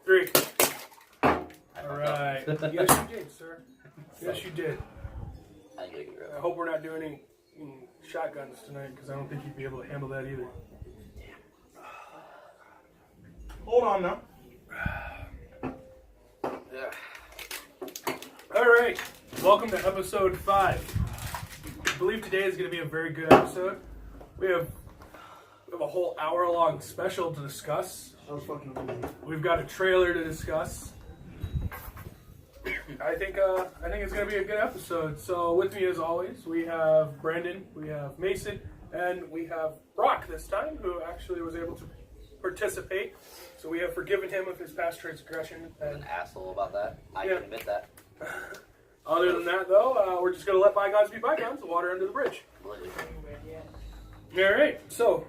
3. Alright. Yes, you did, sir. Yes, you did. I hope we're not doing any shotguns tonight, because I don't think you'd be able to handle that either. Hold on now. Alright. Welcome to episode 5. I believe today is going to be a very good episode. We have a whole hour-long special to discuss. That was fucking amazing. We've got a trailer to discuss. I think it's going to be a good episode. So with me, as always, we have Brandon, we have Mason, and we have Brock this time, who actually was able to participate. So we have forgiven him of his past transgression. I'm an asshole about that. I can admit that. Other than that, though, we're just going to let bygones be bygones. Water under the bridge. All right. So,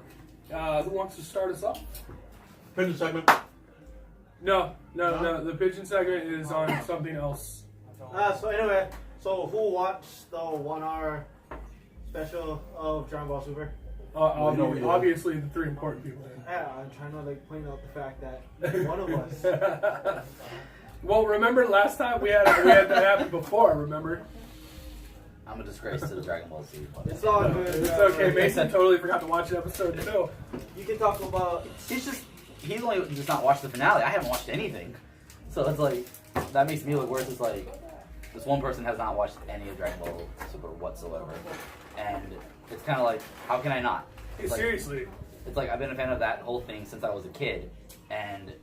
who wants to start us off? Pigeon segment. No. The pigeon segment is on something else. So anyway, who watched the 1 hour special of Dragon Ball Super? Obviously, the 3 important people. Yeah, I'm trying to point out the fact that one of us. Well, remember last time we had that happen before. Remember? I'm a disgrace to the Dragon Ball Z. It's all good. It's okay. Mason totally forgot to watch episode 2. You can talk about. He's only just not watched the finale. I haven't watched anything, so it's like that makes me look worse. It's like this one person has not watched any of Dragon Ball Super whatsoever, and it's kind of like, how can I not? Hey, like, seriously. It's like I've been a fan of that whole thing since I was a kid, and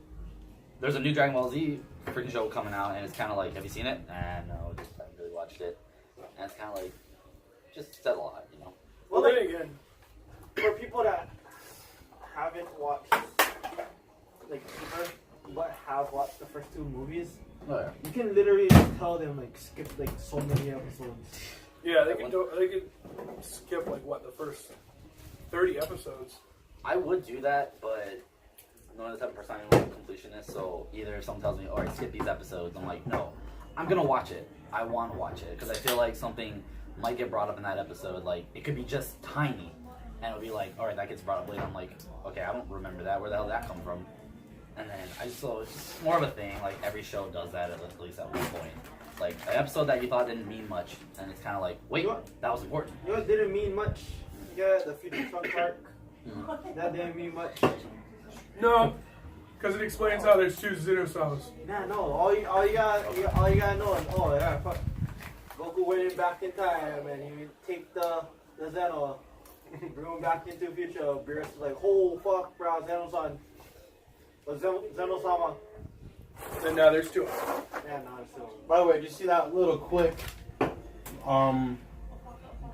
there's a new Dragon Ball Z freaking show coming out, and it's kind of like, have you seen it? And no, just haven't really watched it, and it's kind of like, just said a lot, you know. Well, then again, for people that haven't watched, but have watched the first 2 movies, you can literally just tell them skip so many episodes. Yeah, they could skip the first 30 episodes. I would do that, but I'm not the type of person I'm a completionist, so either if someone tells me, alright, skip these episodes, I'm like, no, I'm gonna watch it. I want to watch it, because I feel like something might get brought up in that episode, like, it could be just tiny, and it'll be like, alright, that gets brought up later, I'm like, okay, I don't remember that, where the hell did that come from? And then, it's just more of a thing, like, every show does that at least at one point. Like, an episode that you thought didn't mean much, and it's kind of like, wait, that was important. You know what didn't mean much? Yeah, the Future Trunk arc. That didn't mean much. No, because it explains how there's 2 Xenosaurs. Nah, no. All you gotta know is, oh yeah, fuck. Goku went in back in time and he take the Zeno, bring him back into the future. Beerus is like, oh fuck, bro, Zeno-san. Zeno-sama. And now there's 2. Yeah, no, it's still. By the way, did you see that little quick,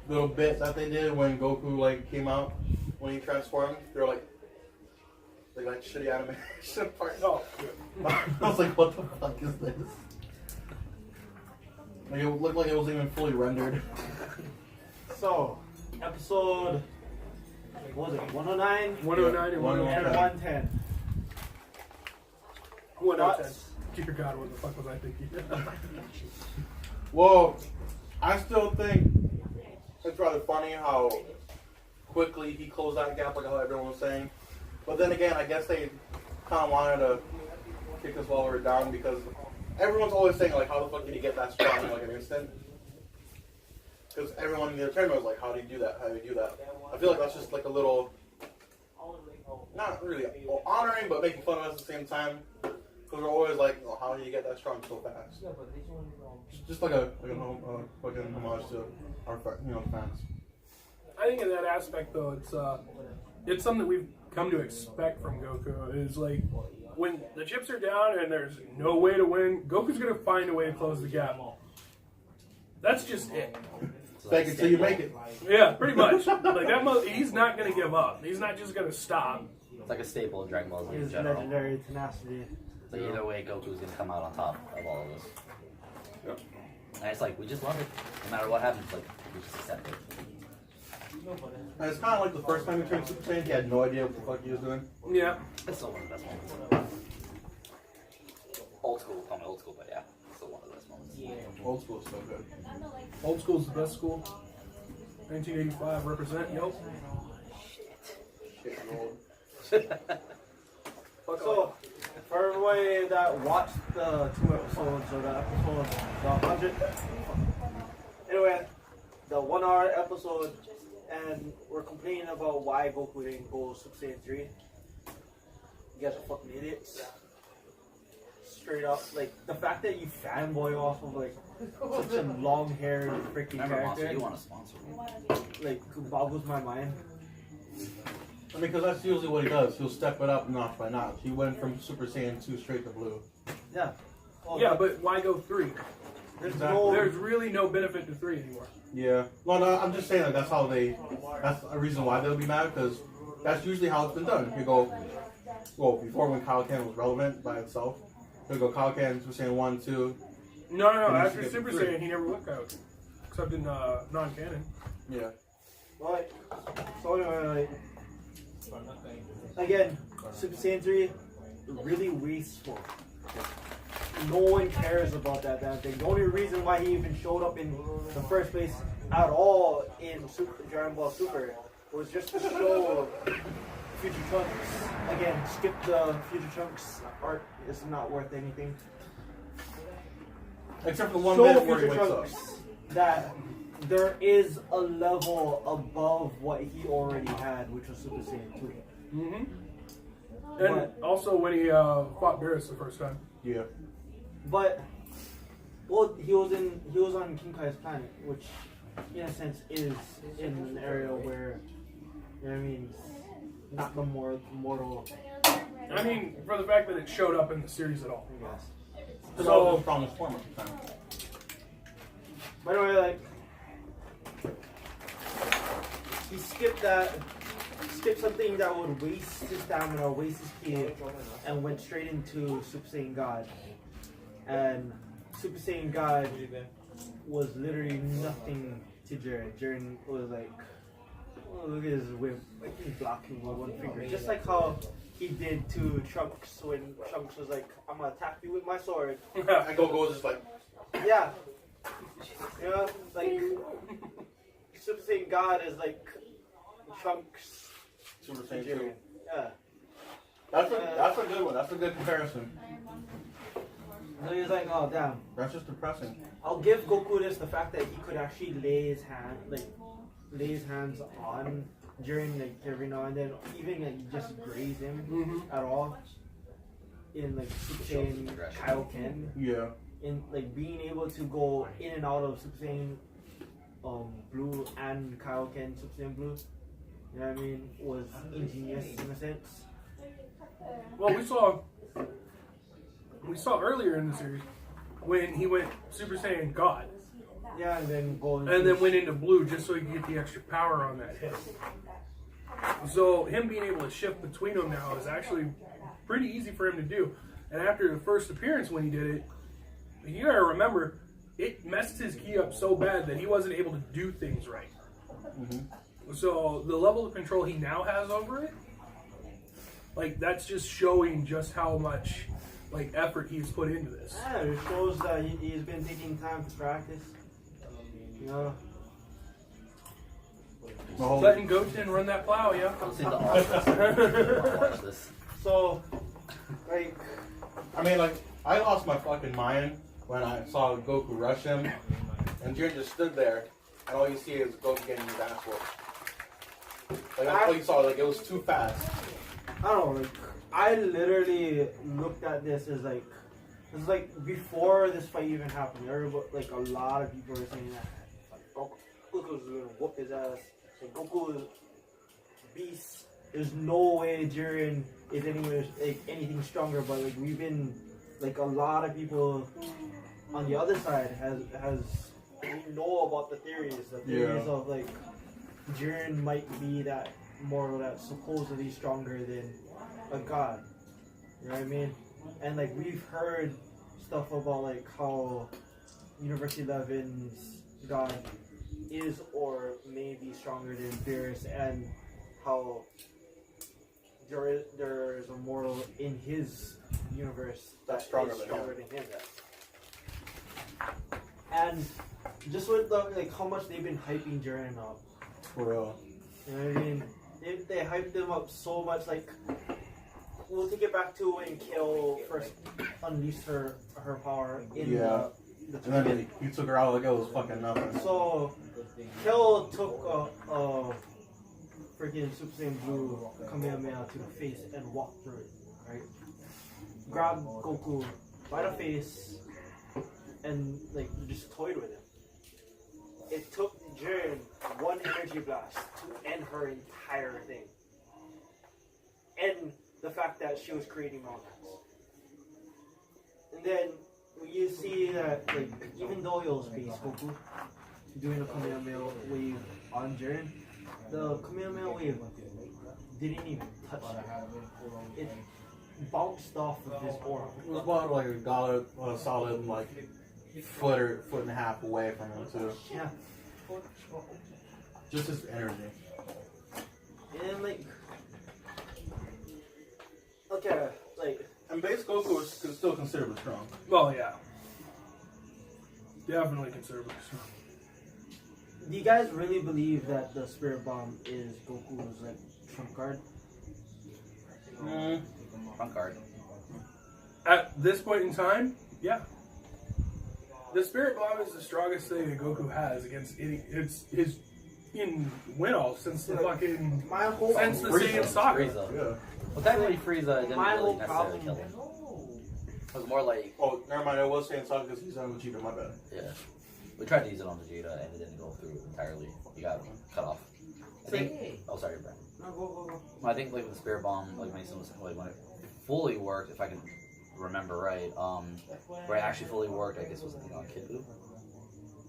little bit that they did when Goku came out when he transformed? They're like shitty animation part. Oh, I was like, what the fuck is this? Like, it looked like it wasn't even fully rendered. So, episode, what was it, 109? 109 and 110. 110. 110. Keep your God, what the fuck was I thinking? Well, I still think it's rather funny how quickly he closed that gap, like how everyone was saying. But then again, I guess they kind of wanted to kick us while we were down, because everyone's always saying, like, how the fuck did he get that strong in like an instant? Because everyone in the tournament was like, how do you do that? How do you do that? I feel like that's just like a little, not really honoring, but making fun of us at the same time. Because we're always like, oh, how do you get that strong so fast? Just like a fucking homage to our fans. I think in that aspect, though, it's something that we've come to expect from Goku. Is like, when the chips are down and there's no way to win, Goku's gonna find a way to close the gap. That's just it. Fake it till you make it. Yeah, pretty much. Like that, he's not gonna give up. He's not just gonna stop. It's like a staple of Dragon Ball Z in His general. legendary tenacity. Like either way, Goku's gonna come out on top of all of this. Yep. And it's like, we just love it. No matter what happens, like, we just accept it. And it's kind of like the first time he turned Super Saiyan, he had no idea what the fuck he was doing. Yeah. It's still one of the best moments. Old school, call me old school, but yeah, it's still one of the best moments. Old school is so good. Old school's the best school. 1985, represent, yo. Shit, I'm old. So, For everybody that watched the 2 episodes or the episode, the 100. Anyway, the 1 hour episode, and we're complaining about why Goku didn't go Super Saiyan 3. You guys are fucking idiots. Straight up, like the fact that you fanboy off of like such a long-haired freaking Remember, Monster, character, you want to sponsor me? like boggles my mind. I mean, because that's usually what he does. He'll step it up notch by notch. He went from Super Saiyan 2 straight to Blue. Yeah. Oh, Yeah, but why go 3? there's Exactly. no. There's really no benefit to 3 anymore. Yeah. Well, no, I'm just saying like that's how they. That's a reason why they'll be mad because that's usually how it's been done. You go, well, before when Kaioken was relevant by itself, you go Kaioken, Super Saiyan 1, 2. No. And you After skip Super 3. Saiyan, he never looked out, except in non-canon. Yeah. Like, so anyway, like, again, Super Saiyan 3, really wasteful. No one cares about that damn thing. The only reason why he even showed up in the first place at all in Dragon Ball Super was just to show Future Trunks. Again, skip the Future Trunks arc. It's not worth anything. Except for the one Show minute where he Future wakes up. Trunks that there is a level above what he already had, which was Super Saiyan 2. Mm-hmm. And also when he fought Beerus the first time. Yeah. But well, he was on King Kai's planet, which in a sense is in an area where, you know what I mean, not the more mortal, I mean, for the fact that it showed up in the series at all. I guess. Because that was the strongest form at the time. By the way, like, he skipped something that would waste his stamina, waste his ki, and went straight into Super Saiyan God. And Super Saiyan God was literally nothing to Jiren. Jiren was like, oh, look at his whip, like he's blocking with one finger. Just like how he did to Trunks when Trunks was like, I'm gonna attack you with my sword. And Goku was just like, Yeah. You know, like, Super Saiyan God is like Trunks Super to Saiyan 2. Jiren. Yeah. That's a good one. That's a good comparison. So he's like, oh damn. That's just depressing. I'll give Goku this, the fact that he could actually lay his hands on Jiren like every now and then, even like just graze him at all. In like Super Saiyan Kaioken. Yeah. In like being able to go in and out of Super Saiyan Blue and Kaioken Super Saiyan Blue, you know what I mean, was ingenious in a sense. Well, we saw earlier in the series when he went Super Saiyan God, Yeah, and then go into and then went into Blue just so he could get the extra power on that hit. So him being able to shift between them now is actually pretty easy for him to do. And after the first appearance when he did it, you gotta remember, it messed his ki up so bad that he wasn't able to do things right. So the level of control he now has over it, like, that's just showing just how much like effort he's put into this. Yeah, it shows that he's been taking time to practice. You know. Letting Goten run that plow, yeah. I've seen the office. Watch this. So, like, I mean, like, I lost my fucking mind when I saw Goku rush him, and Jiren just stood there, and all you see is Goku getting his ass whooped. Like, that's all you saw. Like, it was too fast. I don't know, like, I literally looked at this as like, it's like before this fight even happened, everybody, like a lot of people were saying that, like, Goku's gonna whoop his ass. Like, Goku is beast. There's no way Jiren is anywhere like anything stronger, but like we've been, like a lot of people on the other side has we know about the theories of like Jiren might be that mortal that's supposedly stronger than a god. You know what I mean? And like we've heard stuff about like how University 11's god is or may be stronger than Beerus, and how there's a mortal in his universe That's stronger is than stronger him. than him. And just with the, like how much they've been hyping Jiren up. For real. You know what I mean? They hyped him up so much. Like we'll take it back to when Kill first unleashed her power in Yeah. the And then he took her out like it was fucking nothing. So, Kill took a freaking Super Saiyan Blue Kamehameha to the face and walked through it, right? Grabbed Goku by the face and like just toyed with him. It took Jiren one energy blast to end her entire thing. And the fact that she was creating monsters. And then you see that like even though it was Base Goku doing a Kamehameha wave on Jiren, the Kamehameha wave didn't even touch him. It bounced off of his aura. It was about like a solid like foot and a half away from him too. Yeah. Just his energy. And like, okay, like, And base Goku is still considerably strong. Well, yeah. Definitely conservative. do you guys really believe that the Spirit Bomb is Goku's like trump card? Front card. At this point in time, yeah. The Spirit Bomb is the strongest thing that Goku has against any. It's his in win all since the fucking My whole since the Saiyan Saga. Frieza. Yeah. Well, technically, Frieza didn't My really whole necessarily problem- kill him. It was more like, Oh, never mind. I was saying something because he's on Vegeta. My bad. yeah. We tried to use it on Vegeta and it didn't go through entirely. You got cut off. I think. Oh, sorry, Brent. No, go. I think like with the Spirit Bomb, like Mason was like when it fully worked, if I can remember right, where it actually fully worked, I guess was on Kid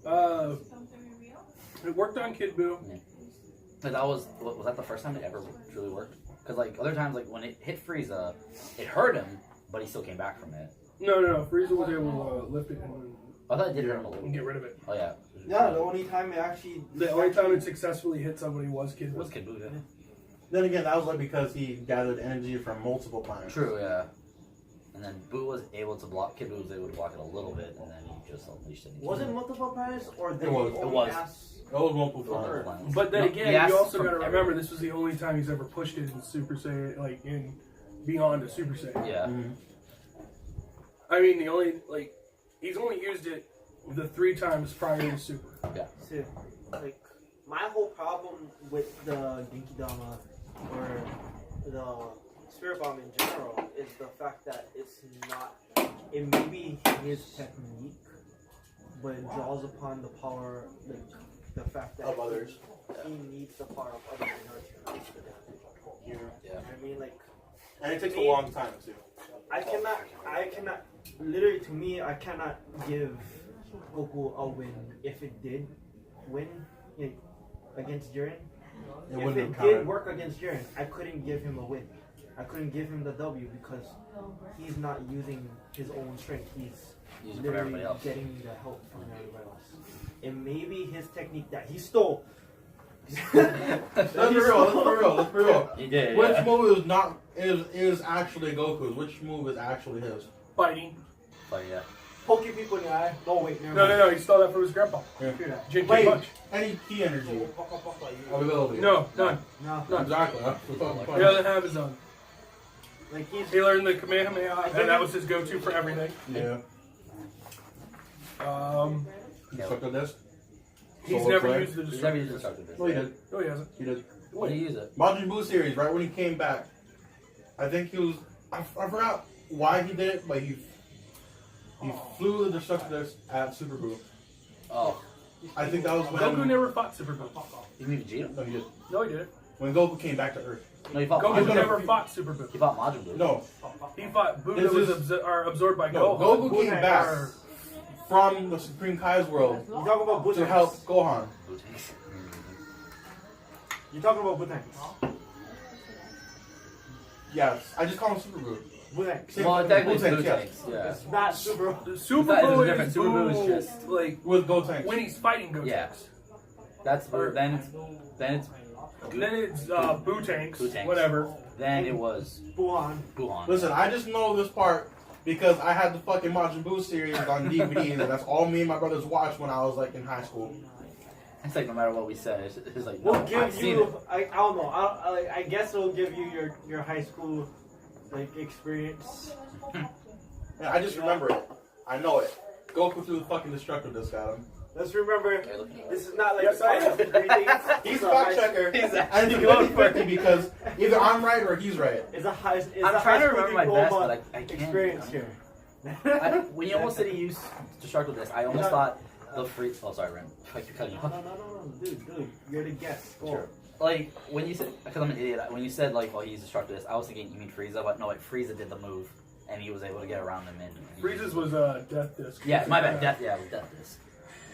Buu. It worked on Kid Buu. Like that was that the first time it ever truly worked? Because like other times, like when it hit Frieza, it hurt him, but he still came back from it. No. Frieza was able to lift it and I thought it did hurt him a little. get rid of it. Oh yeah. Yeah, the only time it actually. The only time it successfully hit somebody was Kid It Buu. was Kid Buu. Yeah. Then again, that was like because he gathered energy from multiple planets. True. Yeah. And then Buu was able to block. Kid Buu was able to block it a little bit, and then he just unleashed it. Was it multiple planets or they It was. only It was. asked- That was multiple Multiple planets. planets. But then No, again, he asked you also from got to remember everyone. this was the only time he's ever pushed it in Super Saiyan, like in beyond a Super Saiyan. Yeah. Mm-hmm. I mean, he's only used it the 3 times prior to Super. See, like, my whole problem with the Genki Dama or the Spirit Bomb in general is the fact that it's not. It may be his technique, but it draws upon the power, like the fact that Of others. he needs the power of others in order to reach the damage. Yeah. I mean, like, And it takes a long time too. I cannot, literally to me, I cannot give Goku a win if it did win like, against Jiren. It If wouldn't it have counted. did work against Jiren, I couldn't give him a win. I couldn't give him the W because he's not using his own strength. He's Using it for literally everybody else. getting the help from everybody else. It may be his technique that he stole. Let's be real. He did. Which Yeah. move is not is actually Goku's? Which move is actually his? Fighting. But yeah. Poking people in the eye. No, wait, never No, mind. he stole that from his grandpa. Yeah. Hear that. Jinky Wait. Punch. Any key energy availability? No, none. No, Exactly. That's the fucking He point. doesn't have his own. like he's He learned the Kamehameha, and that was his go-to for everything. Yeah. You suck on this? He's Solo never play? used the He's never destructive used fist. destructive fist. No, he did. No, he hasn't. He did. When did he use it? Majin Buu series, right when he came back, I think he was. I forgot why he did it, but he flew the destructive disc at Super Buu. Oh. I think that was when. Goku never fought Super Buu. You mean Vegeta? No, he did. No, he didn't. When Goku came back to Earth. No, he fought Goku Majin Buu. never fought Super Buu. He fought Majin Buu. No, He fought Buu This that was is- absorbed by no. Gohan. Goku came back from the Supreme Kai's world You talking about to Butanks? help Gohan. You talking about Butanks? Yes, I just call him Super Buu. Butanks. Well, technically it's Wu-Tang, Wu yes. Tanks. Yeah. It's not super. The Super That is Buu different. is Super Buu is Buu, just- like With Gotenks. when he's fighting Gotenks. Yeah. That's then it's Then it's Buu tanks, Buu tanks. whatever. then it was Buhan. Buhan. Listen, I just know this part because I had the fucking Majin Buu series on DVD, and that's all me and my brothers watched when I was like in high school. It's like no matter what we said, it's like We'll no, I've give seen you. it. I don't know. I guess it'll give you your high school like experience. Yeah, I just remember it. I know it. Goku threw the fucking destructive disc at him. Let's remember, this is not like Yes, I am. He's a fact checker. And it's 50-50 because either I'm right or he's right. It's a high. I'm trying to remember my best, but I can't. Experience here. When you almost said he used destructive disc, I almost thought the free. Oh, sorry, Ren. I keep cutting you off. No, dude, you're the guest. Go. Sure. Like when you said, because I'm an idiot. When you said like, "Oh, he used destructive disc," I was thinking you mean Frieza, but no, like Frieza did the move, and he was able to get around him. And Frieza's was death disc. Yeah, my bad. Death. Yeah, it was death disc.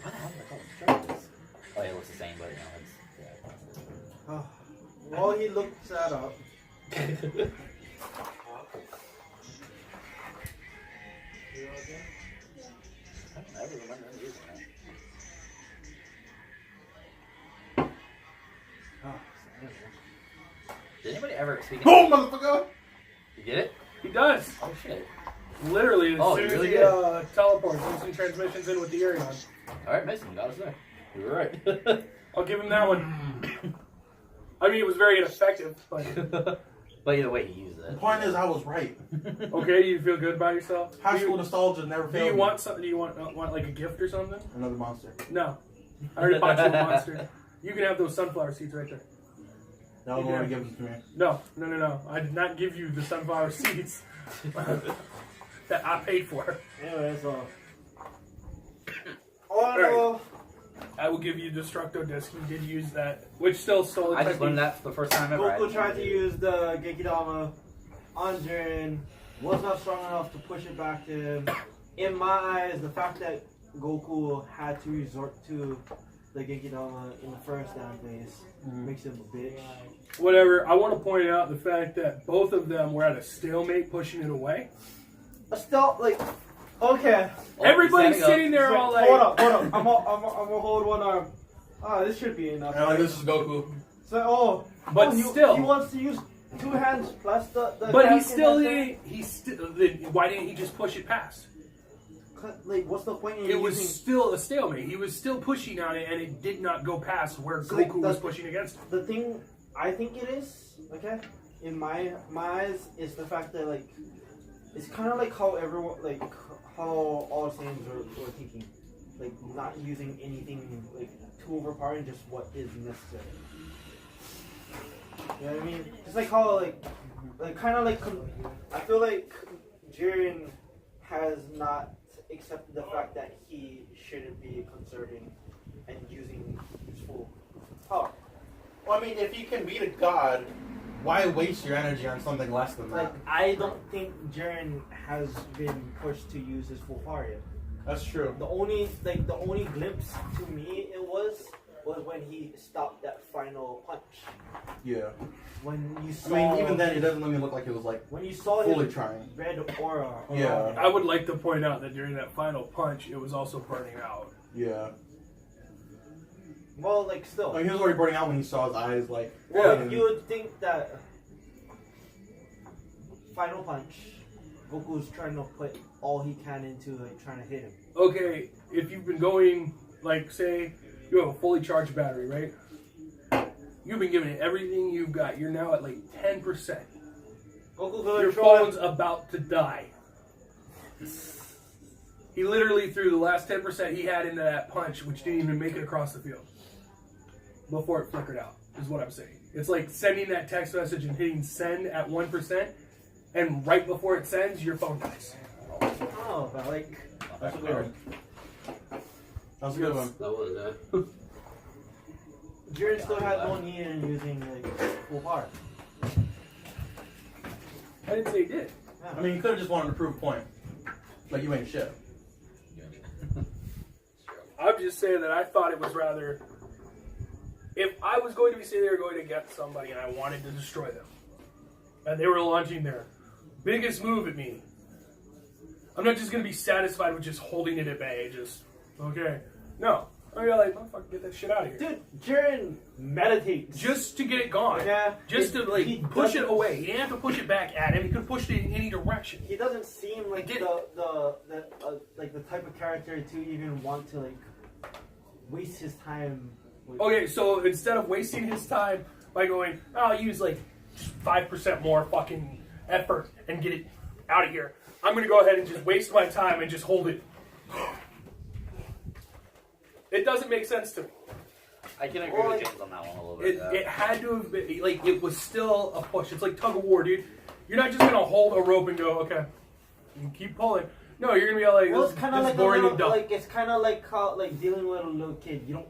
Why the hell did I call it destructive disc? Oh, yeah, it looks the same, but you know, it's While he looks that up. I don't ever remember him using that. Did anybody ever speak? Boom, motherfucker! You get it? He does. Oh shit! Literally, as Oh, soon you as really he did? teleports, instant transmissions in with the Arion. All right, Mason, got us there. You were right. I'll give him that one. I mean, it was very ineffective, but But either way, he used The it. point is, I was right. okay. You feel good about yourself? High Do school you, nostalgia never do failed you me. want something? Do you want like a gift or something? Another monster. No, I already bought you a monster. You can have those sunflower seeds right there. No one want to give them to me. No. I did not give you the sunflower seeds that I paid for. Anyway, so. I will give you Destructo Disc. You did use that, which still stole. I just learned that for the first time ever. Goku tried to use the Genkidama on Jiren, was not strong enough to push it back to him. In my eyes, the fact that Goku had to resort to the Genkidama in the first damn place makes him a bitch. Whatever. I want to point out the fact that both of them were at a stalemate, pushing it away. Still, like, okay. Everybody's standing up. sitting there all like, Hold up. I'm gonna hold one arm. Ah, this should be enough. And like, this is Goku. So, But still. he wants to use 2 hands plus the But he attack still in that didn't. He still. Why didn't he just push it past? thing. Like, what's the point in It was using still a stalemate. He was still pushing on it, and it did not go past where So, Goku was the- pushing against him. the thing? I think it is okay. In my eyes, is the fact that like it's kind of like how everyone like how all Saiyans were thinking, like not using anything like too overpowering, just what is necessary. You know what I mean? Just like how like kind of like I feel like Jiren has not accepted the fact that he shouldn't be conserving and using his full power. Well, I mean, if you can beat a god, why waste your energy on something less than Like, that? I don't think Jiren has been pushed to use his full power yet. That's true. The only glimpse to me it was when he stopped that final punch. Yeah. When you I saw, mean, even then, it doesn't even look like it was like when you saw fully his trying. red aura. around Yeah. him. I would like to point out that during that final punch, it was also burning out. Yeah. Well, like still. I mean, he was already burning out when he saw his eyes like. Well, and- you would think that final punch, Goku's trying to put all he can into like trying to hit him. Okay, if you've been going, like, say, you have a fully charged battery, right? You've been giving it everything you've got. You're now at like 10%. Goku Your phone's about to die. He literally threw the last 10% he had into that punch, which didn't even make it across the field before it flickered out, is what I'm saying. It's like sending that text message and hitting send at 1%, and right before it sends, your phone dies. Oh, but like. That's a good one. That's a good one. That was Jiren still had no need in using like full power. I didn't say he did. I mean, you could have just wanted to prove a point. Like, you ain't shit. I'm just saying that I thought it was rather. If I was going to be sitting there going to get somebody and I wanted to destroy them, and they were launching their biggest move at me, I'm not just going to be satisfied with just holding it at bay. Just, okay. No. I'm going to be like, motherfucker, get that shit out of here. Dude, Jiren meditates. Just to get it gone. Yeah. Just to, He like, push it doesn't- away. He didn't have to push it back at him. He could have pushed it in any direction. He doesn't seem like He did. the type of character to even want to like waste his time. With, Okay, so instead of wasting his time by going, oh, I'll use, like, 5% more fucking effort and get it out of here. I'm going to go ahead and just waste my time and just hold it. It doesn't make sense to me. I can agree with James on that one a little bit. It had to have been, like, it was still a push. It's like tug of war, dude. You're not just going to hold a rope and go, okay, and keep pulling. No, you're going to be like, well, this, it's kind of this like is boring and dumb. like it's kind of like how like dealing with a little kid. You don't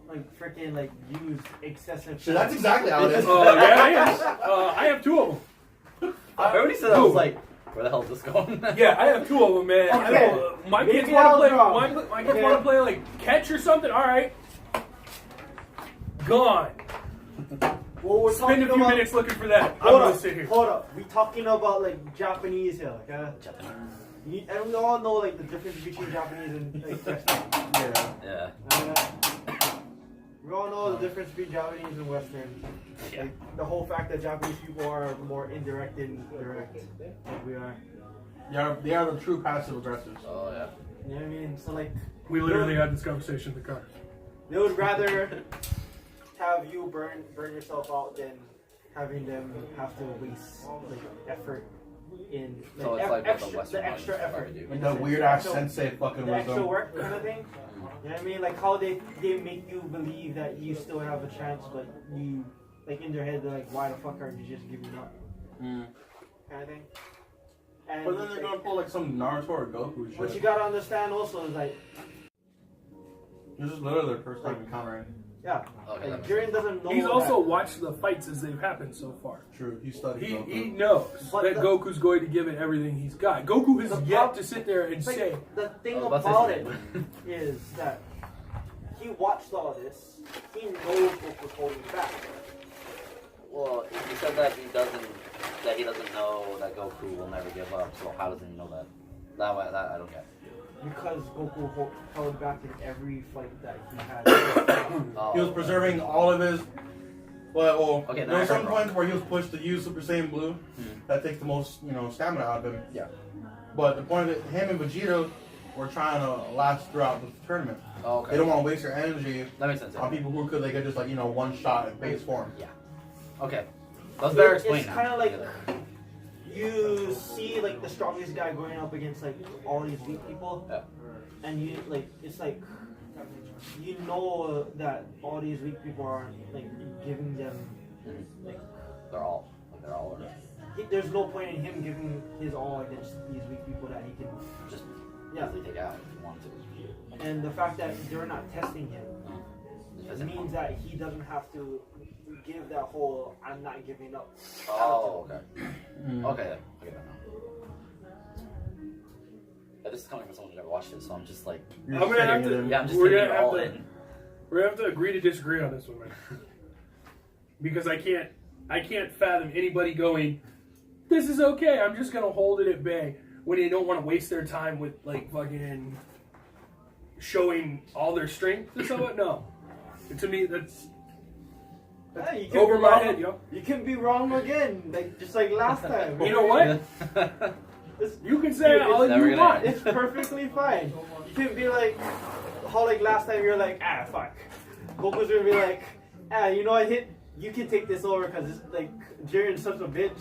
like freaking like use excessive. So that's exactly how it is. Yeah, it is. I have 2 of them. I already said I was like, where the hell is this going? Yeah, I have 2 of them, man. Okay. My Maybe kids want to I'll play. draw. My kids want to play like catch or something. All right, gone. Well, we're Spend a few about, minutes looking for that. I'm Hold gonna up, sit here. hold up. We talking about like Japanese here, okay? And we all know like the difference between Japanese and like Western. Yeah. Yeah. We all know the difference between Japanese and Western. Yeah. Like, the whole fact that Japanese people are more indirect than direct, like we are. They are the true passive aggressors. Oh, yeah. You know what I mean? So like, We literally had this conversation in the car. they would rather have you burn yourself out than having them have to waste like effort in like, So it's like what the extra, Western the extra ones effort. probably do. Like the weird ass So- sensei fucking The extra wisdom. work kind of thing. You know what I mean? Like how they make you believe that you still have a chance, but you like in their head they're like, why the fuck aren't you just giving up? Kind of thing. And But then they're like, gonna pull like some Naruto or Goku shit. what you gotta understand also is like, This is literally their first time encountering. yeah, Okay, like that Jiren doesn't know. He's that. also watched the fights as they've happened so far. True, he studied He Goku. knows But that the- Goku's going to give it everything he's got. Goku has The yet prob- to sit there and It's like, say, the thing I was about to about say it something. is that he watched all this. He knows what was holding back. Well, he said that he doesn't know that Goku will never give up. So how doesn't he know that? That I don't get. Because Goku held back in every fight that he had. Oh, He was preserving all of his. Well, Okay, there were now I some heard points where he was pushed to use Super Saiyan Blue. That takes the most, stamina out of him. Yeah. But the point of it, him and Vegeta were trying to last throughout the tournament. Oh, okay. They don't want to waste their energy That makes sense. on people who they could just one shot at base form. Yeah. Okay. That's better explained. It's kind of like you see like the strongest guy going up against like all these weak people, Yeah. and you like it's like you know that all these weak people are like giving them like They're all or there's no point in him giving his all against these weak people that he can just yeah. easily take out if you want to. And the fact that they're not testing him Does it means that he doesn't have to give that whole "I'm not giving up." Oh, okay. Okay, I get that now. Yeah, this is coming from someone who never watched it, so I'm just like, I'm gonna have to. yeah, I'm just we're taking gonna it have all to. in. We're gonna have to agree to disagree on this one, man. Because I can't fathom anybody going, "This is okay. I'm just gonna hold it at bay," when they don't want to waste their time with like fucking showing all their strength or something. No, to me that's Hey, you can over be my wrong- head, yo. You can be wrong again, like just like last time. You know what? You can say Dude, all it's never you gonna want. end. It's perfectly fine. You can be like, how like last time you're like, fuck. Goku's gonna be like, you know what, you can take this over because it's like Jiren's such a bitch.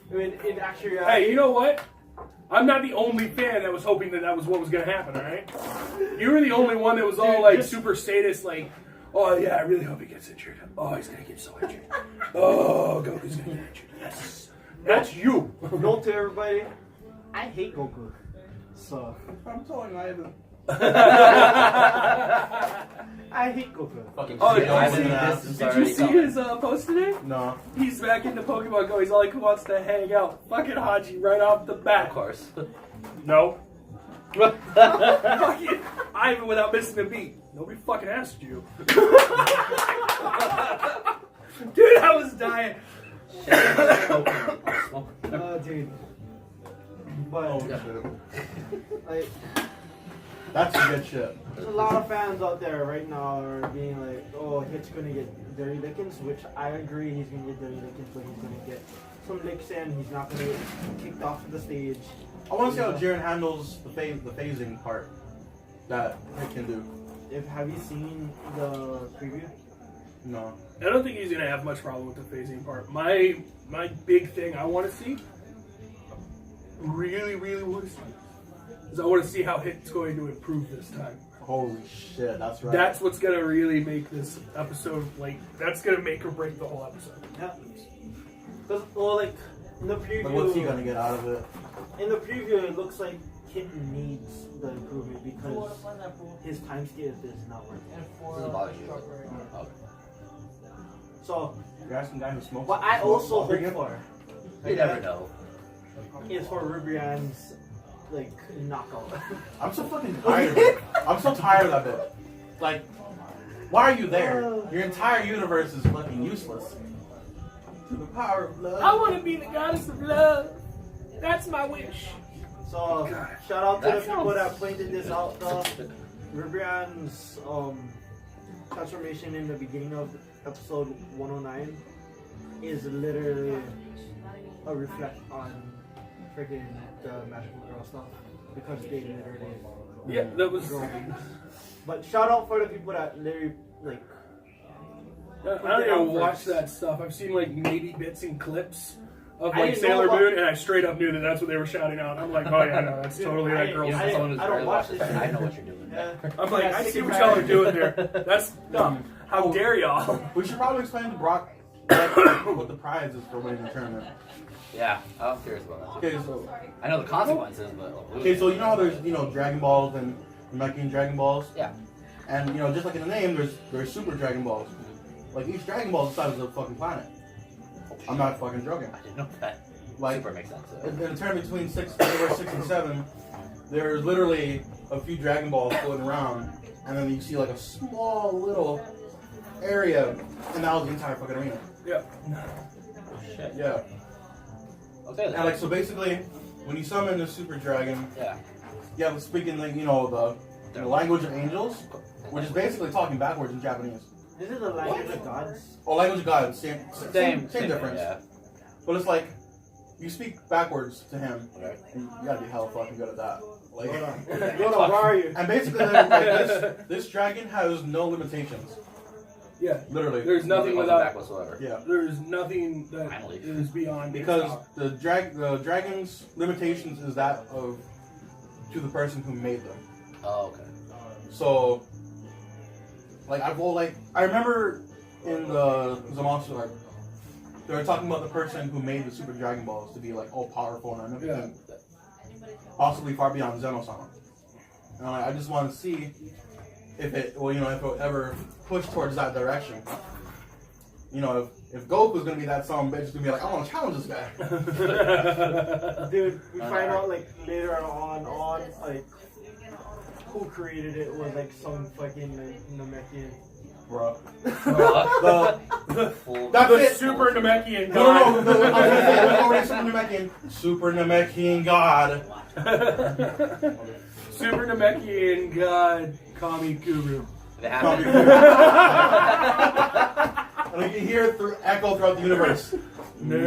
I mean, in actual reality, Hey, you know what? I'm not the only fan that was hoping that was what was going to happen, all right? You were the only one that was all Dude, like just- super sadist, like, oh yeah, I really hope he gets injured. Oh, he's going to get so injured. Oh, Goku's going to get injured. Yes. That's you. note to everybody, I hate Goku. So, I'm telling you, I haven't. I hate Goku. Fucking Oh, shit did on you his see ass. this? Did you see his post today? No. He's back into Pokemon Go. He's all like, who wants to hang out? Fucking Haji right off the bat. Of course. No. Fucking Ivan without missing a beat. Nobody fucking asked you. Dude, I was dying. Dude. But, Oh, shit. like, That's some good shit. there's a lot of fans out there right now are being like, oh, Hit's gonna get dirty lickings, which I agree he's gonna get dirty lickings, but he's gonna get some licks in, he's not gonna get kicked off of the stage. I want to see how Jiren handles the phasing part that it can do. Have you seen the preview? No. I don't think he's gonna have much problem with the phasing part. My big thing I want to see, really want to see, is I want to see how it's going to improve this time. Holy shit, that's right. That's what's gonna really make this episode, like, that's gonna make or break the whole episode. Yeah. Cause, well, like in the preview, But what's he gonna get out of it? in the preview, it looks like Kitten needs the improvement because his time skip is not working. Doesn't bother you. Okay. So, You're asking the guy who smokes. what I also hope Again? for You never know. is for Ribrian's like knockout. I'm so fucking tired of it. I'm so tired of it. Like, why are you there? Your entire universe is fucking useless. To the power of love. I want to be the goddess of love. That's my wish. So, shout out to That the people sounds- that pointed this out. Ribrian's transformation in the beginning of episode 109 is literally a reflect on freaking the magical girl stuff because they literally Yeah, that was. growing. But shout out for the people that literally like. I don't even watch that stuff. I've seen like maybe bits and clips of I like didn't know Sailor about- Moon, and I straight up knew that that's what they were shouting out. I'm like, oh yeah, no, that's totally that girl's I song. don't watch this shit. I know what you're doing. Yeah. I'm like, Yeah, I stick see it what back. y'all are doing there. That's dumb. How dare y'all? We should probably explain to Brock what the prize is for winning the tournament. Yeah, I'm curious about that. Okay, so I know the consequences, but you know how there's Dragon Balls and Namekian Dragon Balls, yeah. and just like in the name, there's Super Dragon Balls. Like each Dragon Ball is the size of a fucking planet. I'm not fucking joking. I didn't know that. Like Super makes sense. in the tournament between anywhere 6 and 7, there's literally a few Dragon Balls floating around, and then you see like a small little area, and that was the entire fucking arena. Yeah. Shit. Yeah. Okay then. And like so basically, when you summon the Super Dragon, Yeah. you have to speak in like the language of angels, which is basically talking backwards in Japanese. This is the language of gods. Or language of God, same difference. Yeah. But it's like you speak backwards to him, Okay. and you gotta be hella fucking good at that. Like, Hold on, where are you? and basically, like, this dragon has no limitations. Yeah. Literally. There's nothing Back without. whatsoever. Yeah. There's nothing that Finally. is beyond Because its the dragon's limitations is that of to the person who made them. Oh, okay. So, like I remember in the monster arc, they were talking about the person who made the Super Dragon Balls to be like all powerful and omnipotent, possibly far beyond Zeno-sama. And I just want to see if it will ever push towards that direction. If Goku's gonna be that son bitch, gonna be like, I want to challenge this guy. Dude, we find out like later on like who created it was like some fucking like Namekian. Bro. Full- That's The it. Super Namekian No, God. no, I was gonna say, we're already Super Namekian. Super Namekian God. Super Namekian God Kami Guru. They have it. And you can hear it echo throughout the universe. No.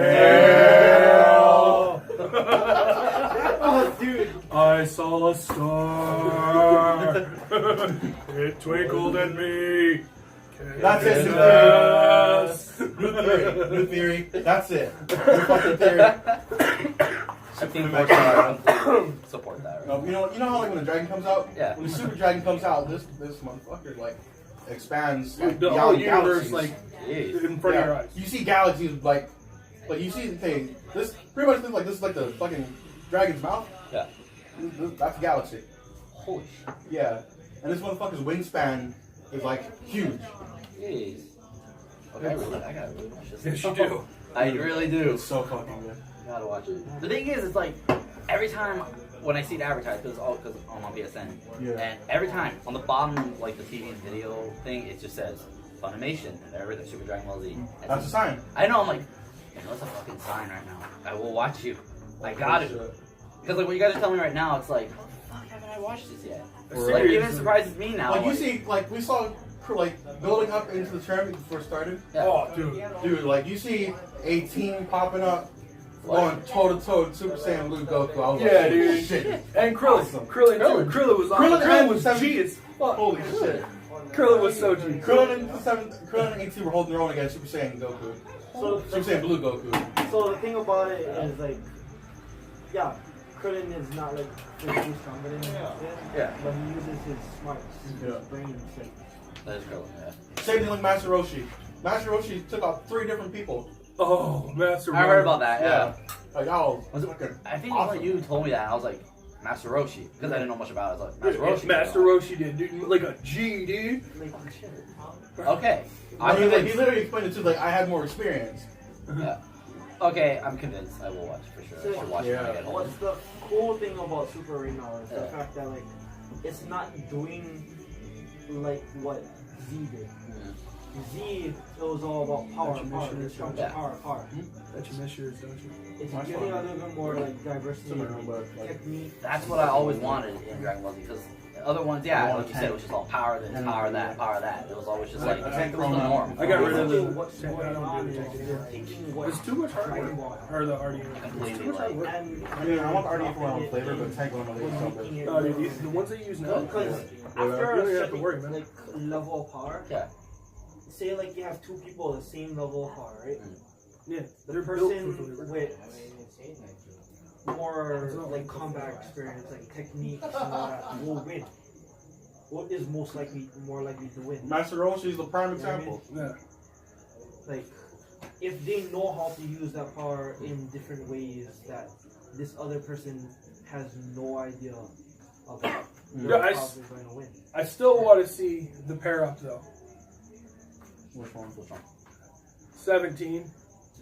Oh, dude. I saw a star. It twinkled at me. That's it. Yes. New theory. That's it. New fucking theory. I think more so I completely support that. Right? No, you know how like when the dragon comes out? Yeah. When the Super Dragon comes out, this motherfucker like expands like, The whole beyond universe, galaxies. like, Jeez. in front of your Yeah. eyes. You see galaxies like you see this pretty much looks like this is like the fucking dragon's mouth. Yeah. That's a galaxy. Holy shit. Yeah. And this motherfucker's wingspan is like huge. Jeez. Okay, I gotta really watch this. Yes, you do. I really do. It's so fucking good. Gotta watch it. The thing is, it's like every time when I see it advertised, because I'm on PSN, Yeah. and every time on the bottom, like the TV and video thing, it just says Funimation, everything Super Dragon Ball Z. That's a sign. I know. I'm like, that's a fucking sign right now. I will watch you. I got it. Because like what you guys are telling me right now, it's like, fuck, haven't I watched this yet? Like, it even surprises me now. Like you see, like we saw, like building up into the tournament before it started. Yeah. Oh, dude. Dude, like you see a team popping up, going toe to toe with Super Saiyan Blue Goku. I was Yeah, like, dude. shit. And Krillin. Awesome. Krillin too. Krillin was on. Krillin Krillin and was Seven- G as fuck. Holy shit. Krillin was so G. Krillin and 18 were holding their own against Super Saiyan Goku. So Super Saiyan Blue Goku. So the thing about it is like, yeah, Krillin is not like physically stronger than him, Yeah. but he uses his smarts, his brain. Like, That is Krillin, yeah. Same thing like Master Roshi. Master Roshi took out 3 different people. Oh, Master. I heard about that, yeah. Like, oh, Was it, fucking I think awesome. you told me that, and I was like, Master Roshi. Because I didn't know much about it. I was like, Master Roshi. Master Roshi did, dude. Like a G, dude. Okay. I mean, like, he literally explained it too. Like, I had more experience. Yeah. Okay, I'm convinced. I will watch it for sure. I should watch it when I get home. what's the cool thing about Super right now is the Yeah. fact that like it's not doing like what Z did. Z, it was all about power, Yeah. power. Bet you miss yours, don't you? It's getting a little bit more like diversity, technique. That's what I always wanted in Dragon Ball Z, because the other ones, yeah, like you said, it was just all power this, power that, power that. It was always just like, it was the norm. I got rid of the. What's going on is they're taking what It's too much hard Dragon work. Ball Or the RDA. It's too much hard work. and I mean, I want RDA for my own flavor, but Tank one of we're these so making good. it Oh, dude, the ones they use now. because You after don't a have to certain worry, man. like level of power, Yeah. say like you have 2 people the same level of power, right? Yeah, The they're built for person flavor. with more like combat experience, like techniques and all that will win. What is most likely more likely to win? Master Roshi is the prime You know what I mean? example. Yeah. Like if they know how to use that power in different ways that this other person has no idea about, Yeah, they're I probably going to win. I still want to see the pair up though. Which one? 17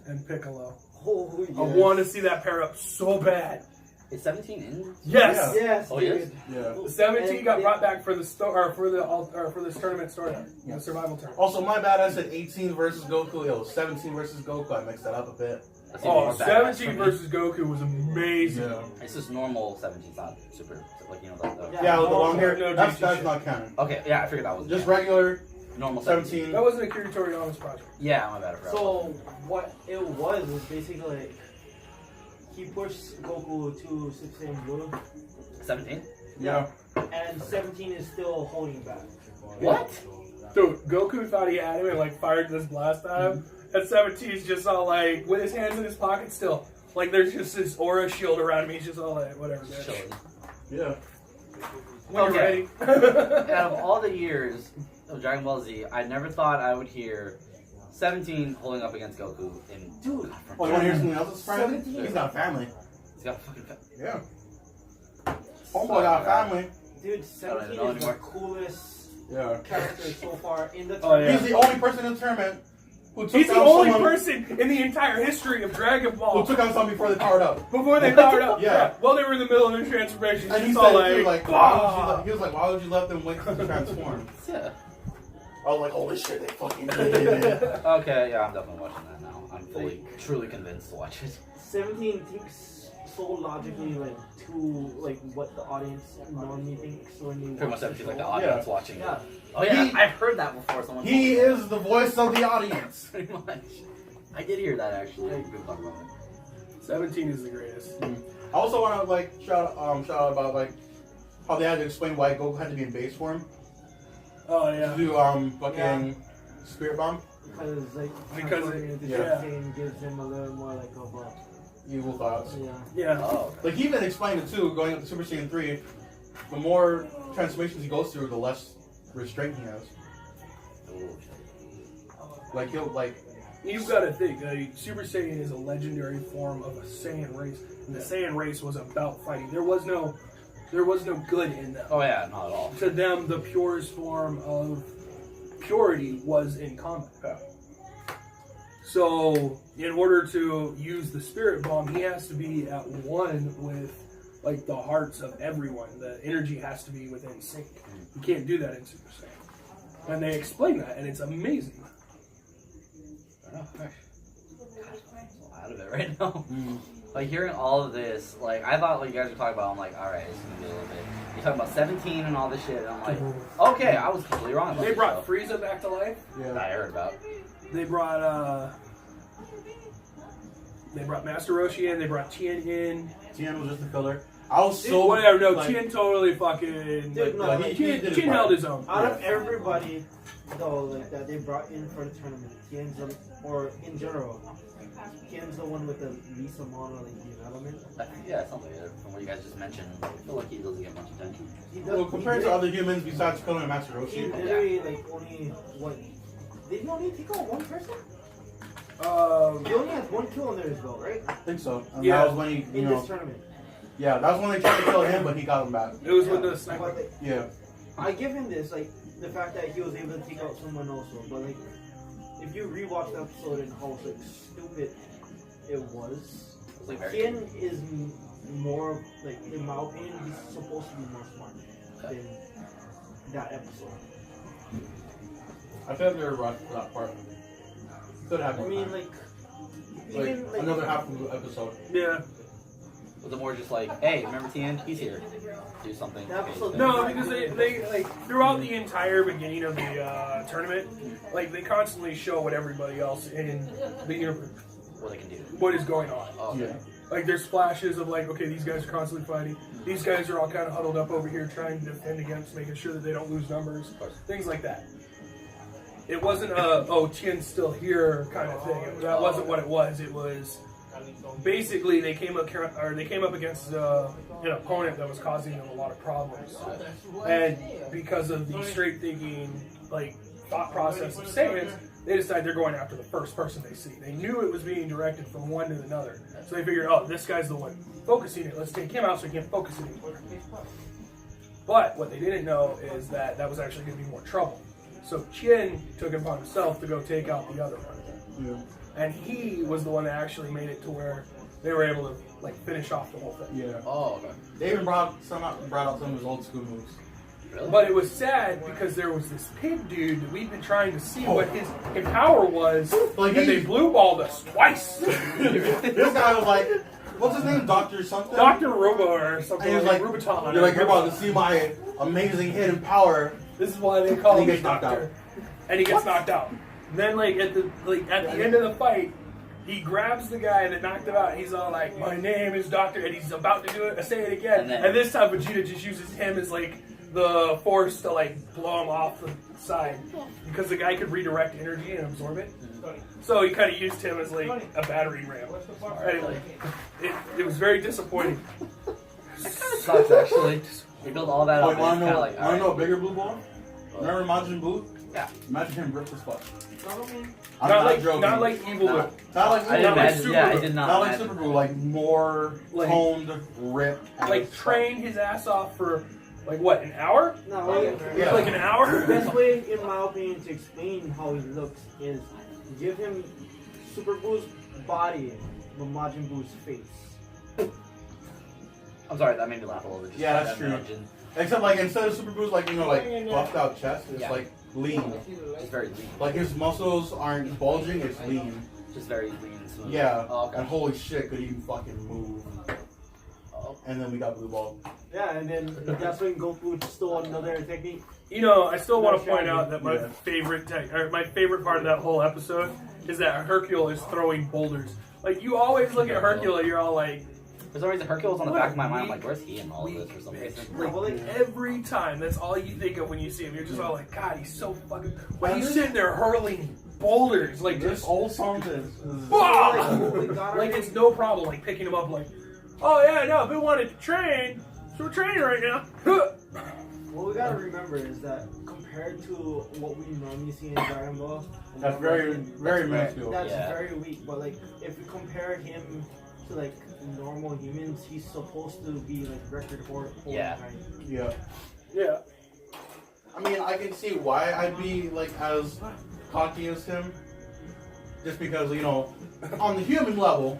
and Piccolo. Oh, yes. I want to see that pair up so bad. Is 17 in? Yes. Yes, Oh, yes? Yeah. 17 got And brought back for the for this tournament story, the survival tournament. Also, my bad. I said 18 versus Goku. Yo, 17 versus Goku. I mixed that up a bit. That's even Oh, more badass 17 for me. versus Goku was amazing. Yeah. It's just normal 17, it's not super, like, you know, the Yeah, with the long hair. No, That's GT not canon. Okay, yeah, I figured that was Just yeah. regular normal 17. 17. That wasn't a Kira Toriyama's project. Yeah, my bad. I forgot. So what it was basically like he pushed Goku to Super Saiyan Blue, 17? Yeah. and 17 is still holding back. What? Dude, Goku thought he had him and like fired this blast at him. And 17's just all like with his hands in his pocket still. Like there's just this aura shield around him. He's just all like whatever. Just Man. chilling. Yeah. When you're Okay. ready. Out of all the years of Dragon Ball Z, I never thought I would hear 17 holding up against Goku. And Dude. Oh, you want to hear something else that's family? 17. He's got a family. he's got a fucking. Yeah. Homeboy got a family. Dude, 17 know is the anymore. coolest Yeah. character so far in the Oh, tournament. yeah. He's the only person in the tournament who took He's the down only someone person in the entire history of Dragon who Ball took on someone before they powered up. before they powered up. Yeah. While they were in the middle of their transformation, And he he's said all it too, like, like, he was like, why would you let them wait to transform? Yeah. I was like, holy shit, they fucking did it. Okay, yeah, I'm definitely watching that now. I'm fully, truly convinced to watch it. 17 thinks so logically like to like what the audience normally thinks when they Pretty watch much the everything like show. the audience Yeah. watching Yeah. it. Oh yeah, He- I've heard that before. Someone told He me that. is the voice of the audience. Pretty much. I did hear that actually. We can talk about it. 17 is the greatest. I also want to like shout out about like how they had to explain why Goku had to be in base form Oh to yeah. do fucking Spirit Bomb. Because like Because transforming into yeah. Super Saiyan gives him a little more like of a Evil thoughts. Yeah. Oh, Like he even explained it too. Going up to Super Saiyan 3, the more transformations he goes through, the less restraint he has. Like he'll like You've got to think, Super Saiyan is a legendary form of a Saiyan race, and the Saiyan race was about fighting. There was no good in them. oh yeah, not at all. To them, the purest form of purity was in combat. Yeah. So, in order to use the Spirit Bomb, he has to be at one with like the hearts of everyone. The energy has to be within sync. You can't do that in Super Saiyan, and they explain that, and it's amazing. Out of it right now. Like hearing all of this, like I thought like you guys were talking about, I'm like, alright, it's gonna be a little bit. You're talking about 17 and all this shit, and I'm like, okay, I was completely wrong. About They this brought show. Frieza back to life. That I heard about. They brought Master Roshi in. They brought Tien in. Tien was just a filler. I was so Whatever, no, like, Tien totally fucking. Dude, no, like, he did his Tien part. held his own. Out of everybody, though, like that they brought in for the tournament, Tien's or in general, Tien's the one with the least amount of like development. Yeah, something like that. From what you guys just mentioned, I feel like he doesn't get much attention. He does, Well, compared to other humans besides Killer and Master he Roshi. literally like only what? Did he only take out one person? He Um, only has one kill under his belt, right? I think so. And Yeah. that was when he, you In know, this tournament. yeah, that was when they tried to kill him, but he got him back. it was with the But, sniper. like, Yeah. I give him this, like the fact that he was able to take out someone also. But like, if you rewatch the episode and how like stupid it was, It was like very. Tien is more like, in my opinion, he's supposed to be more smart than that episode. I feel like they were rushed for that part. Could have I more mean, time. like Like, even like another half of the episode. Yeah. Was it more just like, hey, remember Tien? He's here. Do something. That episode- No, because they like throughout the entire beginning of the tournament, like they constantly show what everybody else in the universe, What they can do. what is going on. Oh, okay. Yeah. Like there's flashes of like, okay, these guys are constantly fighting. These guys are all kind of huddled up over here trying to defend against, making sure that they don't lose numbers, things like that. It wasn't a Tien's still here kind of thing. That wasn't what it was. It was basically they came up against an opponent that was causing them a lot of problems, and because of the straight thinking like thought process of Saiyans, they decide they're going after the first person they see. They knew it was being directed from one to another, so they figured, oh, this guy's the one focusing it. Let's take him out so he can't focus it anymore. But what they didn't know is that that was actually going to be more trouble. So Tien took it upon himself to go take out the other one. Yeah. And he was the one that actually made it to where they were able to like finish off the whole thing. Yeah. Oh, okay. They even brought out some of his old school moves. Really? But it was sad because there was this pig dude that we've been trying to see what his power was, Like and he- they blue balled us twice. This guy was like, what's his name? Dr. something? Dr. Robo or something And he was like, Rubiton. you're like, you're about to see my amazing hidden power. This is why they call And him he gets knocked Doctor. out. And he gets knocked out. Then like at the end of the fight, he grabs the guy that knocked him out. And he's all like, "My name is Doctor," and he's about to do it. Say it again. And this time, Vegeta just uses him as like the force to like blow him off the side because the guy could redirect energy and absorb it. So he kind of used him as like a battery ram. Anyway, it was very disappointing. Sucks, actually. They built all that Oh, up. you And wanna it's kind know, of like, wanna know a alright. bigger blue ball? Remember Majin Buu? Yeah. Imagine him ripped as fuck. I'm Not like joking. not like evil. Not like I Not didn't like imagine. Super Yeah, I Buu. did not not. like imagine. Super Buu, like more Like- toned, ripped. like as fuck. train his ass off for like what, an hour? No, like, Yeah. Like an the hour? best way, in my opinion, to explain how he looks is give him Super Boo's body but Majin Buu's face. I'm sorry, that made me laugh a little bit. Yeah, that's true. Except like instead of Super Boo's like like buffed out chest, it's Yeah. like lean. Just very lean. Like his muscles aren't bulging, it's lean. Just very lean and smooth. Yeah. Oh, okay. And holy shit, could he fucking move? Oh. And then we got blue ball. Yeah, and then that's when Goku stole another technique. You know, I still want to point out that my Yeah. my favorite part of that whole episode is that Hercule is throwing boulders. Like you always look at Hercule and you're all like, For some reason, Hercules on the What back a of my mind. I'm weak- like, where's he in all of this for some reason? like every time that's all you think of when you see him. You're just all like, God, he's so fucking. When he's sitting there hurling boulders like This just whole song is like it's no problem like picking him up like, oh yeah, no, we wanted to train, so we're training right now. What we gotta remember is that compared to what we normally see in Dragon Ball, that's very minuscule. that's Yeah. very weak. But like, if we compare him to like normal humans, he's supposed to be like record holding. Yeah. Yeah. Yeah. I mean, I can see why I'd be like as cocky as him, just because on the human level,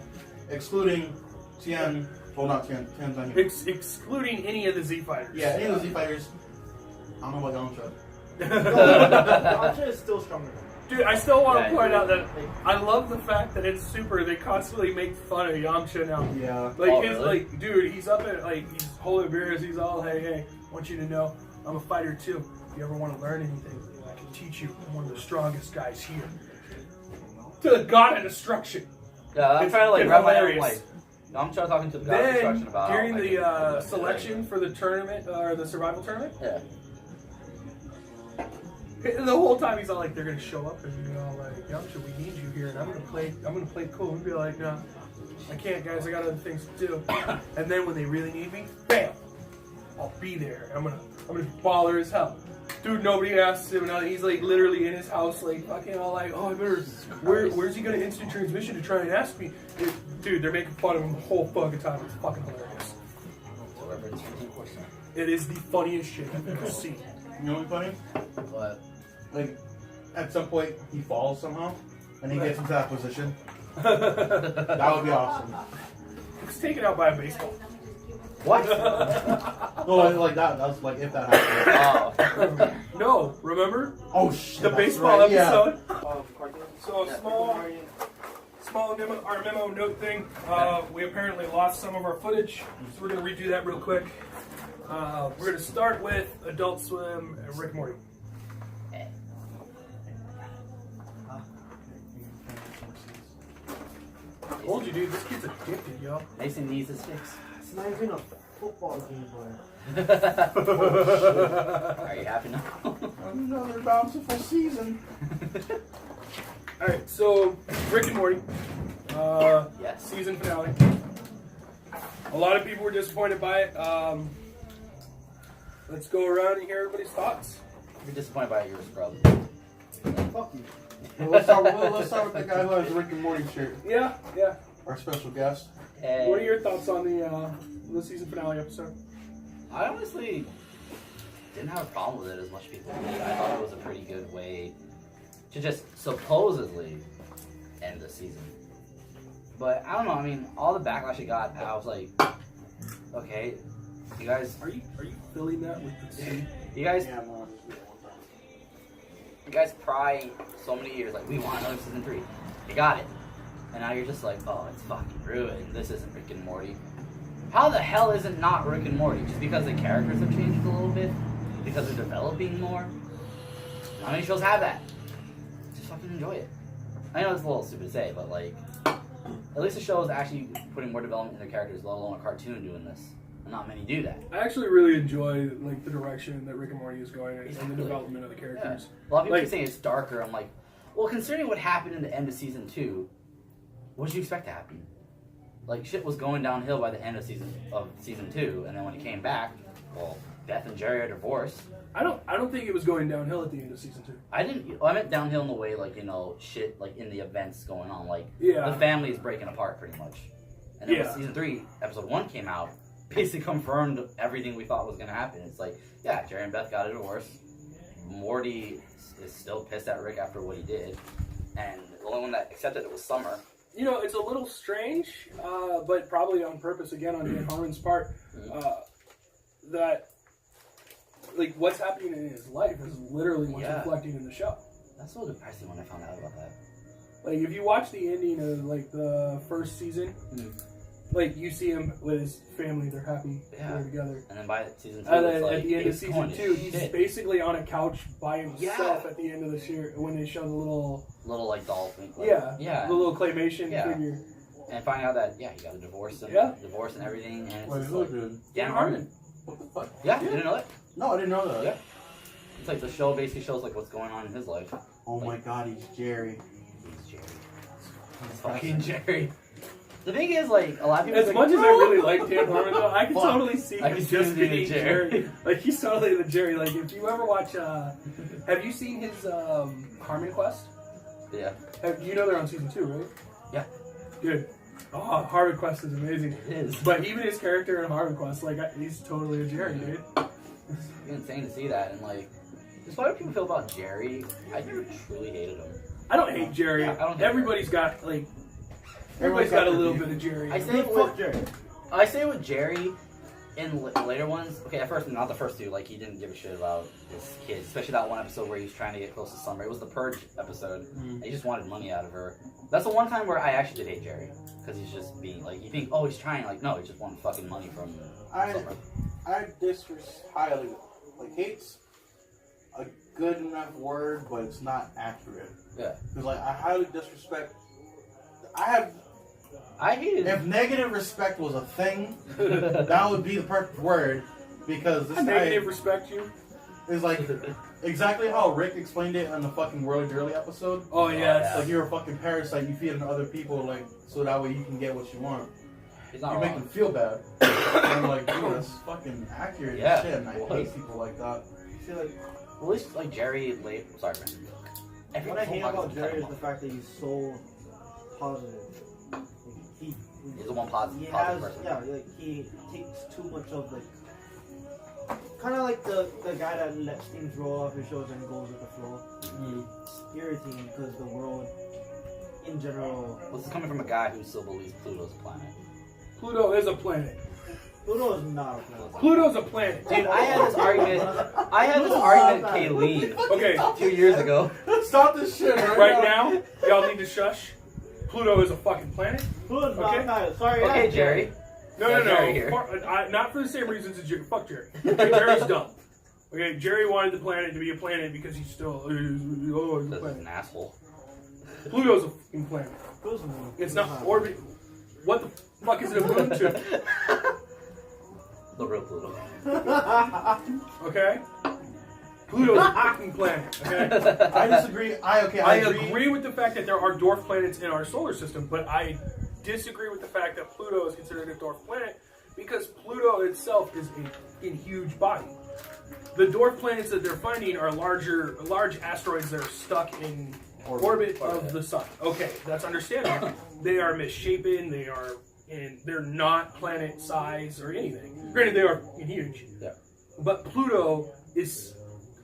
excluding Tien, well not Tien, Tien's not human. Excluding any of the Z fighters. Yeah, any of the Z fighters. I don't know about Yamcha. Yamcha is still stronger. Dude, I still want Yeah, to point yeah. out that I love the fact that it's Super. They constantly make fun of Yamcha now. Yeah. Like Oh, his really? like, dude, he's up at like he's holding beers. He's all, hey, I want you to know I'm a fighter too. If you ever want to learn anything, I can teach you. I'm one of the strongest guys here. To the god of destruction. Yeah, I'm It's trying to like fucking wrap my head hilarious. like, I'm talking to the guy Then construction about during how I the can- selection for the tournament or the survival tournament, Yeah. the whole time he's all like, they're gonna show up and be all like, Yamcha, we need you here, and I'm gonna play cool and be like, no, I can't, guys, I got other things to do. And then when they really need me, bam, I'll be there. I'm gonna be baller as hell. Dude, nobody asks him, and he's like literally in his house, like fucking all like, oh, I better. Where's he gonna instant transmission to try and ask me? Dude, they're making fun of him the whole fucking time. It's fucking hilarious. It is the funniest shit I've ever seen. You know what's funny? What? Like, at some point, he falls somehow, and he gets into that position. That would be awesome. It's taken out by a baseball. What? No, like that. That's like if that happened. Oh. No, remember Oh shit! the that's baseball right, episode? Cartoon. So small memo note thing. We apparently lost some of our footage, so we're gonna redo that real quick. We're gonna start with Adult Swim and Rick and Morty. I told you, dude, this kid's addicted, yo. Mason needs his fix. It's not even a football game, boy. Are you happy now? Another bountiful season. Alright, so Rick and Morty. Yes. Season finale. A lot of people were disappointed by it. Let's go around and hear everybody's thoughts. If you're disappointed by it, you're a scrub. Fuck you. Well, let's start with the guy who has the Rick and Morty shirt. Yeah. Our special guest. Hey. What are your thoughts on the season finale episode? I honestly didn't have a problem with it as much as people did. I thought it was a pretty good way to just supposedly end the season. But I don't know. I mean, all the backlash it got, I was like, okay, you guys, Are you filling that with the sea? you guys, Yeah, I'm on this video one time. you guys pry so many years like we want another season 3. You got it, and now you're just like, oh, it's fucking ruined. This isn't Rick and Morty. How the hell is it not Rick and Morty? Just because the characters have changed a little bit? Because they're developing more? How many shows have that? Just fucking enjoy it. I know it's a little stupid to say, but like, at least the show is actually putting more development in their characters, let alone a cartoon doing this. And not many do that. I actually really enjoy like the direction that Rick and Morty is going in and the Exactly. development of the characters. A lot of people Like- keep saying it's darker. I'm like, well, considering what happened in the end of season 2, what did you expect to happen? Like, shit was going downhill by the end of season 2, and then when it came back, well, Beth and Jerry are divorced. I don't think it was going downhill at the end of season 2. I meant downhill in the way, like, you know, shit, like, in the events going on. Like, Yeah. the family is breaking apart, pretty much. And then when Yeah. season 3, episode 1 came out, basically confirmed everything we thought was going to happen. It's like, yeah, Jerry and Beth got a divorce. Morty is still pissed at Rick after what he did. And the only one that accepted it was Summer. You know, it's a little strange, but probably on purpose again on Dan Harmon's part. That like what's happening in his life is literally what's Yeah. reflecting in the show. That's so depressing when I found out about that. Like if you watch the ending of like the first season, like you see him with his family, they're happy, Yeah. they're together. And then by season 2, And then it's like, at the end of it's season going to 2, he's shit. basically on a couch by himself Yeah. at the end of the series when they show the little Little, like, doll thing. Like, yeah, the little claymation Yeah. figure. And finding out that, yeah, he got a divorce and everything. And it's Wait, just who like, did? Dan Harmon. What the fuck? Yeah, you didn't know that? No, I didn't know that. Yeah. It's like the show basically shows like what's going on in his life. Oh my god, he's Jerry. He's Jerry. He's fucking Jerry. The thing is, like, a lot of people As much as I really like Dan Harmon, though, I can Fuck. totally see I him can see just him being being Jerry. Jerry. Like, he's totally the Jerry. Like, if you ever watch, have you seen his Harmon Quest? Yeah. You know they're on season 2, right? Yeah. Dude. Oh, Harmon Quest is amazing. It is. But even his character in Harmon Quest, like, he's totally a Jerry, dude. It's insane to see that. And, like, just what do people feel about Jerry? I never truly hated him. I don't hate Jerry. Yeah, I don't hate Everybody's got, like, everybody's got a little bit of Jerry. I say Fuck Jerry. I say with Jerry in later ones. Okay, at first, not the first 2. Like, he didn't give a shit about his kids, especially that one episode where he was trying to get close to Summer. It was the Purge episode. He just wanted money out of her. That's the one time where I actually did hate Jerry, because he's just being like, you think, oh, he's trying. Like, no, he just wanted fucking money from Summer. I highly, like, hate's a good enough word, but it's not accurate. Yeah. Because, like, I highly disrespect. I have I hated If negative respect was a thing, that would be the perfect word. Because this guy Negative respect you. is like exactly how Rick explained it on the fucking World Girly episode. Oh yes. Like you're a fucking parasite, you feed on other people, like so that way you can get what you want. He's You not make wrong. them feel bad. And I'm like, dude, that's fucking accurate Yeah. as shit, and I Well, hate people like that. See, like, At least like Jerry late. Sorry, man. Every what I hate full about podcast Jerry is is the fact that he's so positive. Like, he's the one positive, he positive has, person. yeah, like he takes too much of like, kind of like the guy that lets things roll off his shoulders and goes with the flow. It's irritating because the world, in general, Well, this is coming from a guy who still believes Pluto's a planet. Pluto is a planet. Pluto is not a planet. Pluto's a planet. Dude, I had this argument. I had this argument with Kayleen Okay, 2 years ago. Stop this shit right now, y'all need to shush. Pluto is a fucking planet. Pluto's not Okay. a planet. Sorry. Okay, yeah, Jerry. No, Yeah, no, no. Jerry here. Not for the same reasons as Jerry. Fuck Jerry. Okay, Jerry's dumb. Okay, Jerry wanted the planet to be a planet because he's still he's a This is planet. an asshole. Pluto's a fucking planet. Pluto's a moon. It's not orbit. What the fuck is it a moon to? The real Pluto. Okay. Pluto's a fucking planet. Okay. I disagree. I agree with the fact that there are dwarf planets in our solar system, but I disagree with the fact that Pluto is considered a dwarf planet because Pluto itself is a huge body. The dwarf planets that they're finding are large asteroids that are stuck in orbit of the sun. Okay, that's understandable. They are misshapen. They're not planet size or anything. Granted, they are huge. Yeah. But Pluto is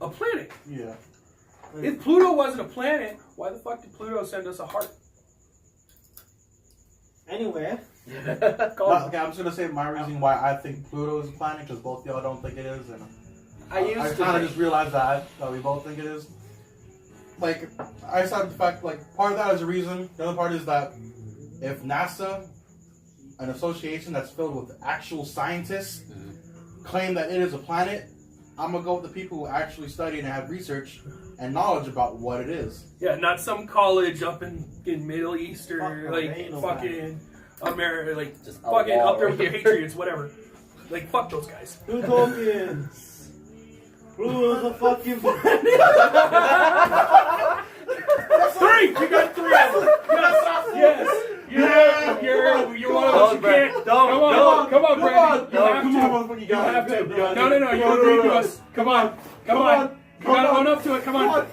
a planet. Yeah. If Pluto wasn't a planet, why the fuck did Pluto send us a heart? Anyway, Okay, I'm just gonna say my reason why I think Pluto is a planet because both y'all don't think it is, and I used I to kind of think- just realized that we both think it is. Like, I said the fact, like, part of that is a reason. The other part is that if NASA, an association that's filled with actual scientists, claim that it is a planet, I'm gonna go with the people who actually study and have research and knowledge about what it is. Yeah, not some college up in Middle East or Fuck no, like they ain't no fucking America, like Just a fucking wall up there with right the here. Patriots, whatever. Like fuck those guys. Plutonians. Pluto's a fucking planet. 3! You got 3 of them. Yes. Yes. You're one of those you can't. Come on, Brandon. You have to. No. You agreed to us. Come on. You gotta own up to it. Come on.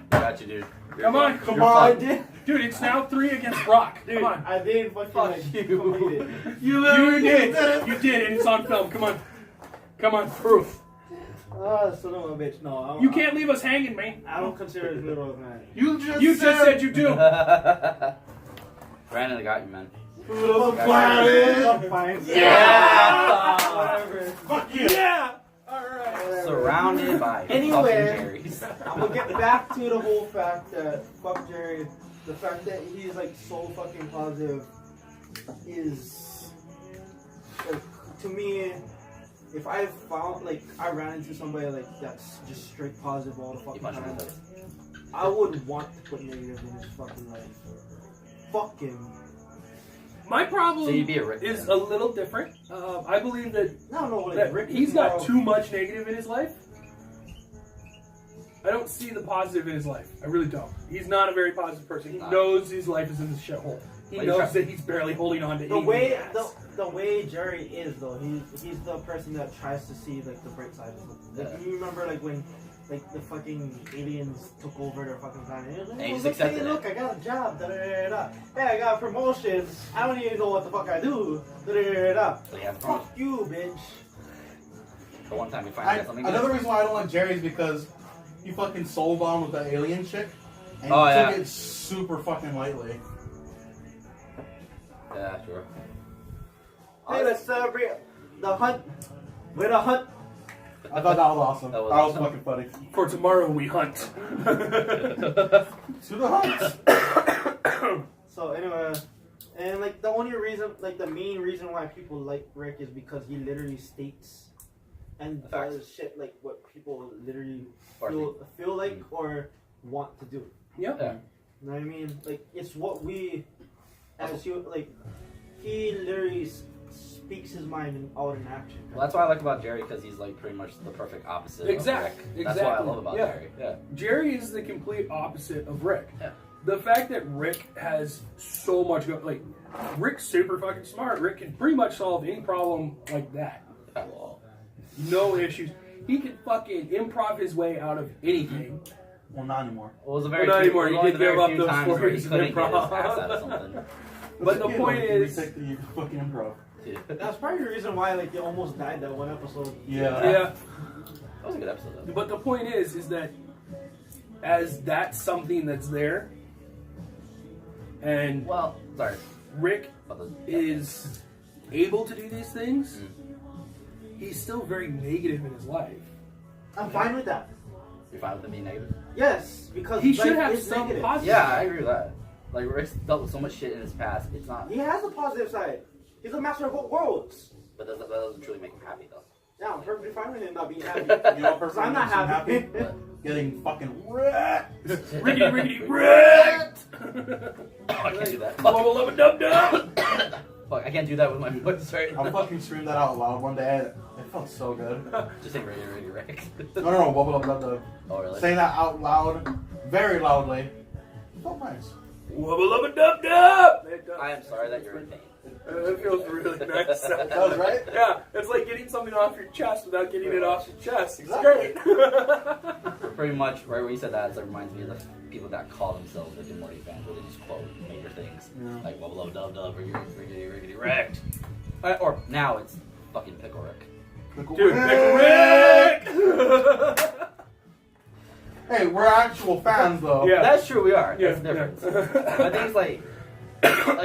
Got you, dude. Come on. Come on. I did. Dude, it's now 3 against Brock. Dude, Come on. I did fucking like you. complete it. You did, and it's on film. Come on, proof. Oh, son of a bitch. No, You can't leave us hanging, man. I don't consider it little man. You just said you do. Brandon, I got you, man. Pluto's a planet. Fine. Yeah! Whatever. Fuck you. Yeah. All right. Surrounded by Anyway. fucking Jerry's. I'm gonna get back to the whole fact that fuck Jerry. The fact that he's like so fucking positive is like to me. If I found like I ran into somebody like that's just straight positive all the You fucking punch him in time, the face. I would want to put negative in his fucking life. Fuck him. My problem So you'd be a Rick is fan. a little different. I believe that No, like that Rick is he's more got of- too much negative in his life. I don't see the positive in his life. I really don't. He's not a very positive person. He knows his life is in the shithole. He Like, knows that he's barely holding on to The anything way he has. the way Jerry is though, he's the person that tries to see like the bright side of something. Like you remember like when like the fucking aliens took over their fucking planet. And And he just look, accepted hey, it. look, I got a job. Da, da, da, da. Hey, I got a promotion. I don't even know what the fuck I do. Da, da, da, da. So you have to Fuck you, bitch. the one time you find out something good. Another reason why I don't like Jerry is because he fucking soul bombed with the alien chick, and Oh, he yeah. took it super fucking lightly. Yeah, sure. Hey, let's celebrate the hunt. We're the hunt. I thought that was awesome. That was That was awesome. fucking funny. For tomorrow we hunt. To the hunt. So anyway, and like the only reason, like the main reason why people like Rick is because he literally states and Facts. does shit like what people literally Or feel like or want to do. Yep. Yeah. You know what I mean? Like it's what we as he like he literally speaks his mind out in action. Well, that's what I like about Jerry, because he's like pretty much the perfect opposite. Exact. Of Rick. That's what I love about Jerry. Yeah. Jerry is the complete opposite of Rick. Yeah. The fact that Rick has so much like Rick's super fucking smart. Rick can pretty much solve any problem like that. Yeah, well, No issues. He can fucking improv his way out of anything. Well, not anymore. it was a very Well, not few, anymore. it was He only did the very give up few those times where he 4 years of couldn't get his improv. ass out of something. But the point is, retake the fucking improv. Yeah. That's probably the reason why like he almost died that one episode. Yeah. yeah. That was a good episode, though. But the point is that as that's something that's there, and Well, sorry. Rick About the, is able to do these things, Mm. he's still very negative in his life. I'm fine with that. You're fine with him being negative? Yes, because He should like, have it's some negative. positive. Yeah, I agree with that. Like, Rick's dealt with so much shit in his past. It's not. He has a positive side. He's a master of both worlds. But that doesn't truly make him happy, though. Yeah, I'm perfectly fine with him not being happy. You know, what Because person I'm not makes him happy. But, Getting fucking wrecked. Rickety, rickety, wrecked! I can't do that. Bubble, lubba, dub, dub! Fuck, I can't do that with my voice right I now. fucking screamed that out loud one day. It felt so good. Just say ready, ready, Rick. No, bubble up, the Oh, really? saying that out loud, very loudly. It felt nice. Wubba, lubba, dub, dub! I am sorry that you're in pain. It feels really nice. That was right? Yeah, it's like getting something off your chest without getting it off your chest. It's Exactly. great. Pretty much, right when you said that, it reminds me of the people that call themselves Rick and Morty fans, where they just quote major things. Yeah. Like, wubba lubba dub dub, riggedy, riggedy, wrecked. Or now it's fucking Pickle Rick. Dude, Pickle Rick! Hey, we're actual fans though. Yeah. That's true, we are. Yeah, That's the difference. yeah. I think it's like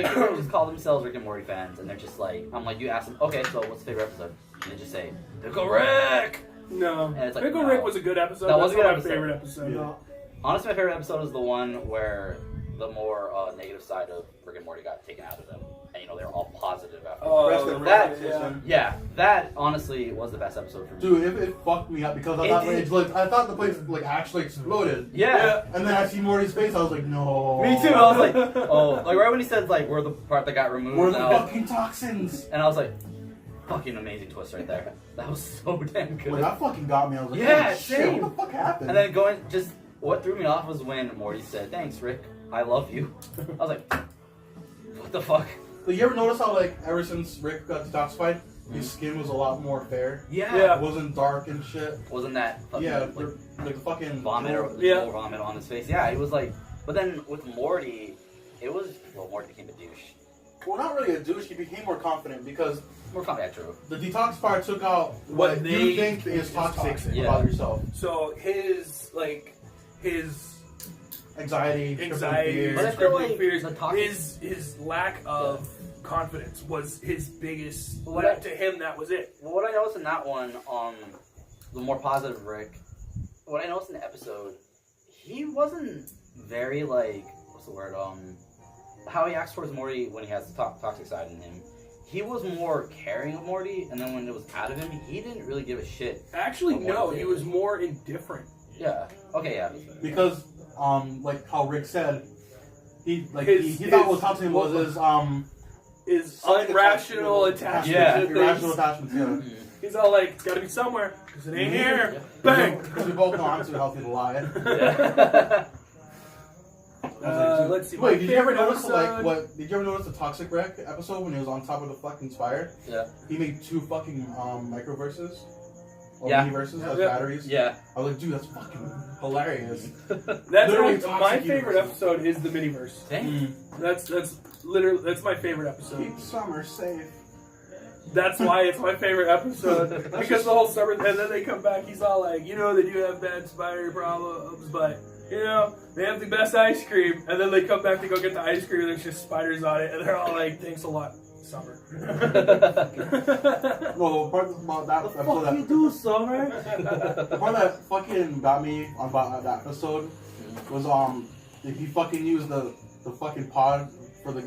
people just call themselves Rick and Morty fans, and they're just like, I'm like, you ask them, okay, so what's the favorite episode? And they just say, Pickle Rick! No. And it's like, Pickle no. Rick was a good episode. That was That's a good not episode. my favorite episode. No. Honestly, my favorite episode is the one where the more negative side of Rick and Morty got taken out of them. And, you know, they were all positive after. Rest of that, yeah. Yeah, that honestly was the best episode for me. Dude, it fucked me up because I thought I thought the place like actually exploded. Yeah. And then I see Morty's face, I was like, no. Me too. I was like, oh, like right when he said like we're the part that got removed. Where are the and I was- fucking toxins? And I was like, fucking amazing twist right there. That was so damn good. When that fucking got me, I was like, Yeah, holy shit, same. what the fuck happened? And then what threw me off was when Morty said, "Thanks, Rick. I love you." I was like, what the fuck? But you ever notice how like ever since Rick got detoxified, his skin was a lot more fair? Yeah. It wasn't dark and shit. Wasn't that fucking, Yeah, like like fucking vomit or Yeah. vomit on his face? Yeah, he was like. But then with Morty, it was Morty became a douche. Well, not really a douche. He became more confident because More confident, true. the detoxifier took out What what they you think think is is toxic toxic. Yeah. about yourself. So his Anxiety, anxiety, But I his feel crippling like fears, the toxic- his lack of confidence was his biggest. What To him, that was it. Well, what I noticed in that one, the more positive Rick, what I noticed in the episode, he wasn't very like, what's the word? How he acts towards Morty when he has the toxic side in him. He was more caring of Morty, and then when it was out of him, he didn't really give a shit. Actually, What no, Morty he did. was more indifferent. Yeah. Okay. Yeah. Because like how Rick said, he His- thought what toxic was his Is irrational attachment. Yeah. to irrational things. attachments. Yeah. Mhm. He's all like, it's got to be somewhere because it ain't here. Bang. Because we both know I'm too healthy to lie. Yeah. Let's see. Wait, my did you ever favorite notice episode- Did you ever notice the toxic wreck episode when he was on top of the fucking fire? Yeah. He made 2 fucking microverses. Or Yeah. mini-verses as Yeah. batteries. Yeah. I was like, dude, that's fucking hilarious. That's Literally my toxic favorite universe. episode is the miniverse. Dang. That's literally that's my favorite episode. Keep summer safe. That's why it's my favorite episode because the whole summer, and then they come back. He's all like, you know, they do have bad spider problems, but you know, they have the best ice cream. And then they come back to go get the ice cream, and there's just spiders on it, and they're all like, thanks a lot, summer. Well, the part about that What the episode fuck you do, Summer? the part that fucking got me about that episode was he fucking used the fucking pod for the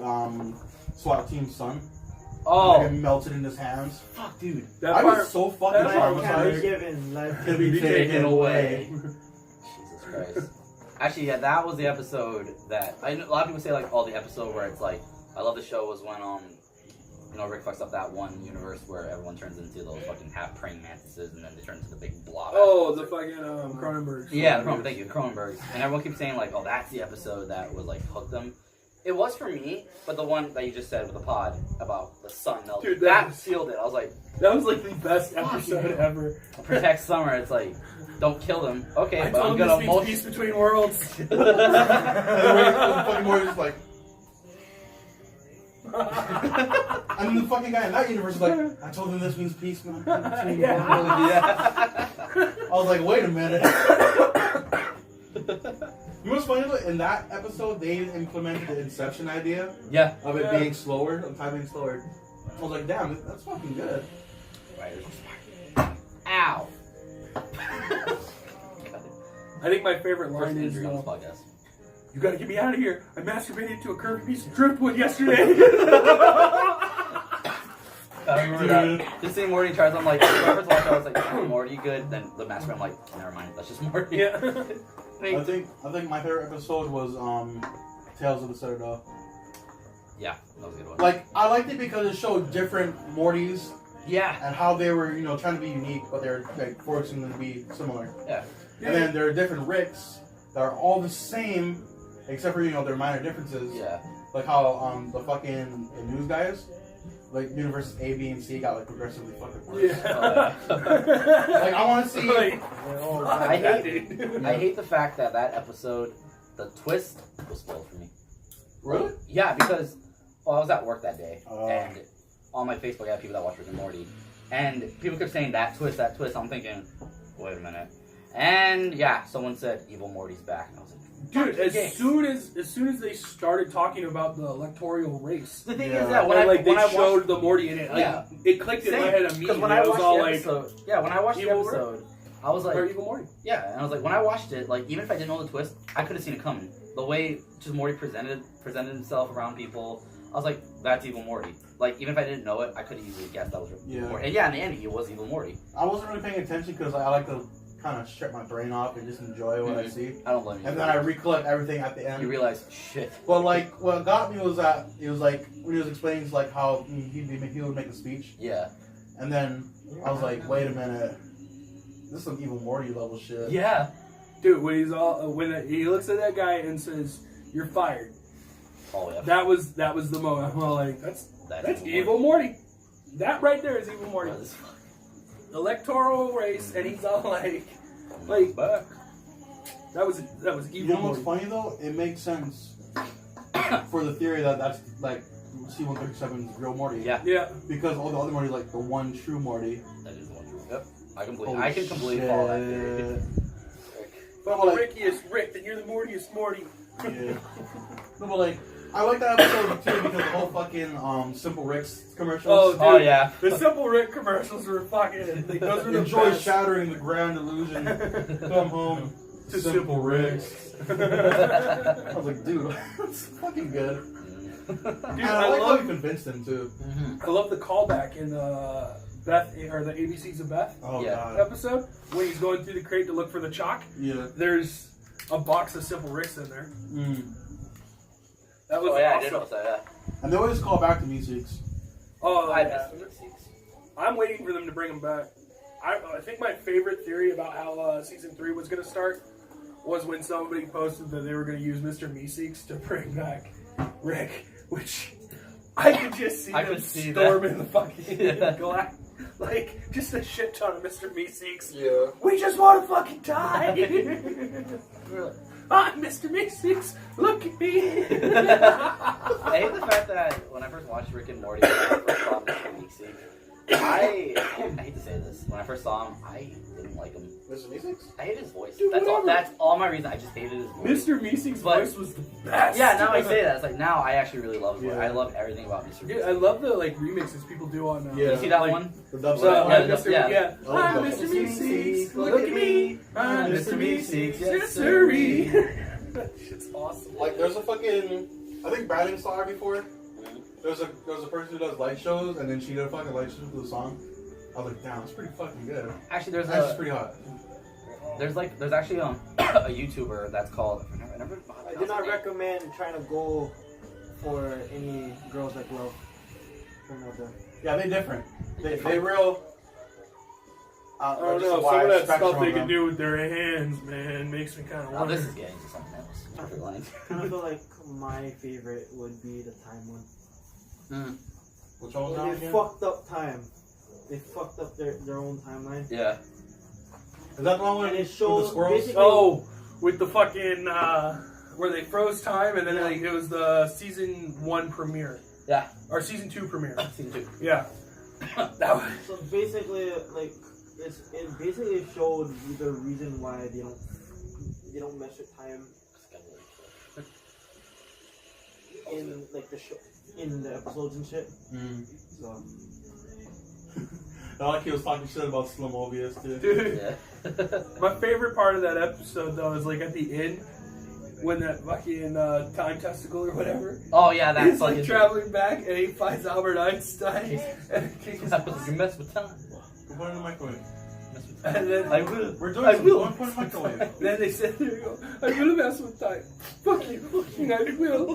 SWAT team's son. Oh. Like it melted in his hands. Fuck, dude. That I part, was so fucking that Life part can't be traumatized. given. Life Can be taken away. Jesus Christ. Actually, yeah, that was the episode that a lot of people say like, oh, the episode where it's like I love the show was when Rick fucks up that one universe where everyone turns into those fucking half praying mantises and then they turn into the big blob. Oh, the fucking Cronenberg. Yeah, thank you, Cronenberg. And everyone keeps saying like, oh, that's the episode that was like hooked them. It was for me, but the one that you just said with the pod about the sun melting, dude, that sealed it. I was like, that was like the best episode ever. Protect Summer. It's like, don't kill them. Okay, I but told I'm him gonna this means peace between worlds. And the fucking Morty's just like. And then the fucking guy in that universe is like, I told him this means peace, man. yeah. I was like, wait a minute. You know what's funny though? In that episode, they implemented the Inception idea of it being slower, of time being slower. I was like, damn, that's fucking good. Ow. I think my favorite line is, you gotta get me out of here. I masturbated to a curved piece of driftwood yesterday. I remember that. Just seeing Morty tries, I'm like, when I first watched it, I was like, oh, Morty good. Then the master, I'm like, never mind, that's just Morty. Yeah. I think my favorite episode was Tales of the Citadel. Yeah, that was a good one. Like, I liked it because it showed different Mortys. Yeah. And how they were, trying to be unique, but they're like forcing them to be similar. Yeah. And then there are different Ricks that are all the same, except for their minor differences. Yeah. Like how the fucking news guys, like universes A, B, and C got like progressively fucking worse. Yeah. Like I want to see. I hate the fact that episode, the twist was spoiled for me. Really? Yeah, because I was at work that day, and on my Facebook I had people that watch Rick and Morty, and people kept saying that twist. I'm thinking, wait a minute, and yeah, someone said Evil Morty's back, and I was like, dude, as soon as they started talking about the electoral race, the thing is that when I showed watched the Morty in it, like, it clicked in my head immediately. Because when I watched the episode, when I watched the episode, I was like, Evil Morty. Yeah, and I was like, when I watched it, like even if I didn't know the twist, I could have seen it coming. The way just Morty presented himself around people, I was like, that's Evil Morty. Like even if I didn't know it, I could have easily guessed that was Evil Morty. And yeah, in the end, he was Evil Morty. I wasn't really paying attention because I like to kind of shut my brain off and just enjoy what I see. I don't blame you. And then I recollect everything at the end. You realize, shit. But like, what got me was that it was like when he was explaining like how he would make a speech. Yeah. And then I was like, wait a minute, this is some Evil Morty level shit. Yeah. Dude, when he looks at that guy and says, "You're fired." Oh yeah. That was the moment. I'm all like, that's Evil Morty. That right there is Evil Morty. Electoral race, and he's all like, back. That was Evil You know Morty. what's funny though? It makes sense for the theory that's like C-137 is real Morty. Yeah. Yeah. Because all the other Morty like the one true Morty. That is the one true. Yep. I can completely follow that theory. But the Rickiest Rick, then you're the Mortiest Morty. Yeah. No, but like, I like that episode too because the whole fucking Simple Rick's commercials. Oh, dude, oh yeah. The Simple Rick commercials were fucking. Those were the Enjoy best. shattering the grand illusion. Come home to Simple Rick's. I was like, dude, that's fucking good. Dude, I like how he convinced him too. I love the callback in Beth or the ABCs of Beth God. episode when he's going through the crate to look for the chalk. Yeah. There's a box of Simple Ricks in there. That was Oh yeah, awesome. I did also that. And they always call back to Meeseeks. Oh, I yeah. missed it. I'm waiting for them to bring them back. I think my favorite theory about how season 3 was going to start was when somebody posted that they were going to use Mr. Meeseeks to bring back Rick, which I could just see them storming the fucking glass. Like, just a shit ton of Mr. Meeseeks. Yeah. We just want to fucking die! I'm Mr. Meeseeks! Look at me! I hate the fact that when I first watched Rick and Morty, when I first saw Mr. Meeseeks, I hate to say this. When I first saw him, I didn't like him. Mr. Meeseeks? I hated his voice. Dude, That's all my reason. I just hated his voice. Mr. Meeseeks' voice was the best. Yeah, now I say that. It's like, now I actually really love his voice. Yeah. I love everything about Mr. Dude, Meeseeks. I love the remixes people do on. You see that one? The dubstep. I'm Oh, Mr. Meeseeks. Look at me. I'm Mr. Meeseeks. Yes, sirree. That shit's awesome. Like, there's a fucking. I think Brandon saw her before. There's a person who does light shows, and then she did a fucking light show for the song. I was like, damn, it's pretty fucking good. Actually, there's That's just pretty hot. There's actually a YouTuber that's called. I do not recommend trying to go for any girls that love from out there. Yeah, they different. They real. I don't know. Some of that stuff they can do with their hands, man, makes me kind of Now wonder. this is getting to something else. Perfect line. I feel like my favorite would be the time one. Which one was When that they again? fucked up time. They fucked up their own timeline. Yeah. Is that the one And it with the shows squirrels? basically. Oh, with the fucking where they froze time, and then like, it was the season 1 premiere. Yeah. Or season 2 premiere. Season 2. Yeah. That was. So basically, like it basically showed the reason why they don't mess with time in like the show, in the episodes and shit. So I like he was talking shit about Slomobius too. Dude, Yeah. my favorite part of that episode though is like at the end when that fucking time testicle or whatever. Oh yeah, that's He's like traveling back and he finds Albert Einstein and he What happens if you mess with time? We're going in the microwave. and then I will. We're doing I something. will. Go and put it in the microwave. then they sit there and go, I will mess with time. Fuck you, fucking I will.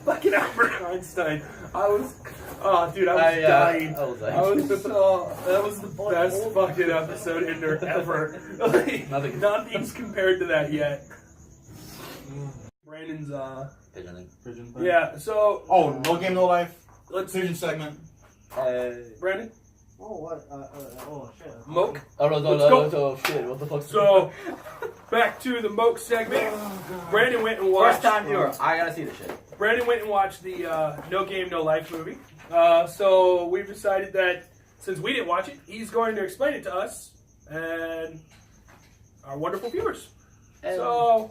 Fucking Albert Einstein. I was dying. I was I was that was the best fucking episode in there ever. Like, nothing's compared to that yet. Brandon's Pigeoning. Pigeon. yeah. So Oh, no game, no life. let's Pigeon segment. Brandon oh what oh shit. Moke. Oh no, Let's go. no, shit, what the fuck? So back to the Moke segment. Brandon went and watched. First time viewer, I gotta see this shit. Brandon went and watched the No Game No Life movie. So we've decided that since we didn't watch it, he's going to explain it to us and our wonderful viewers. So,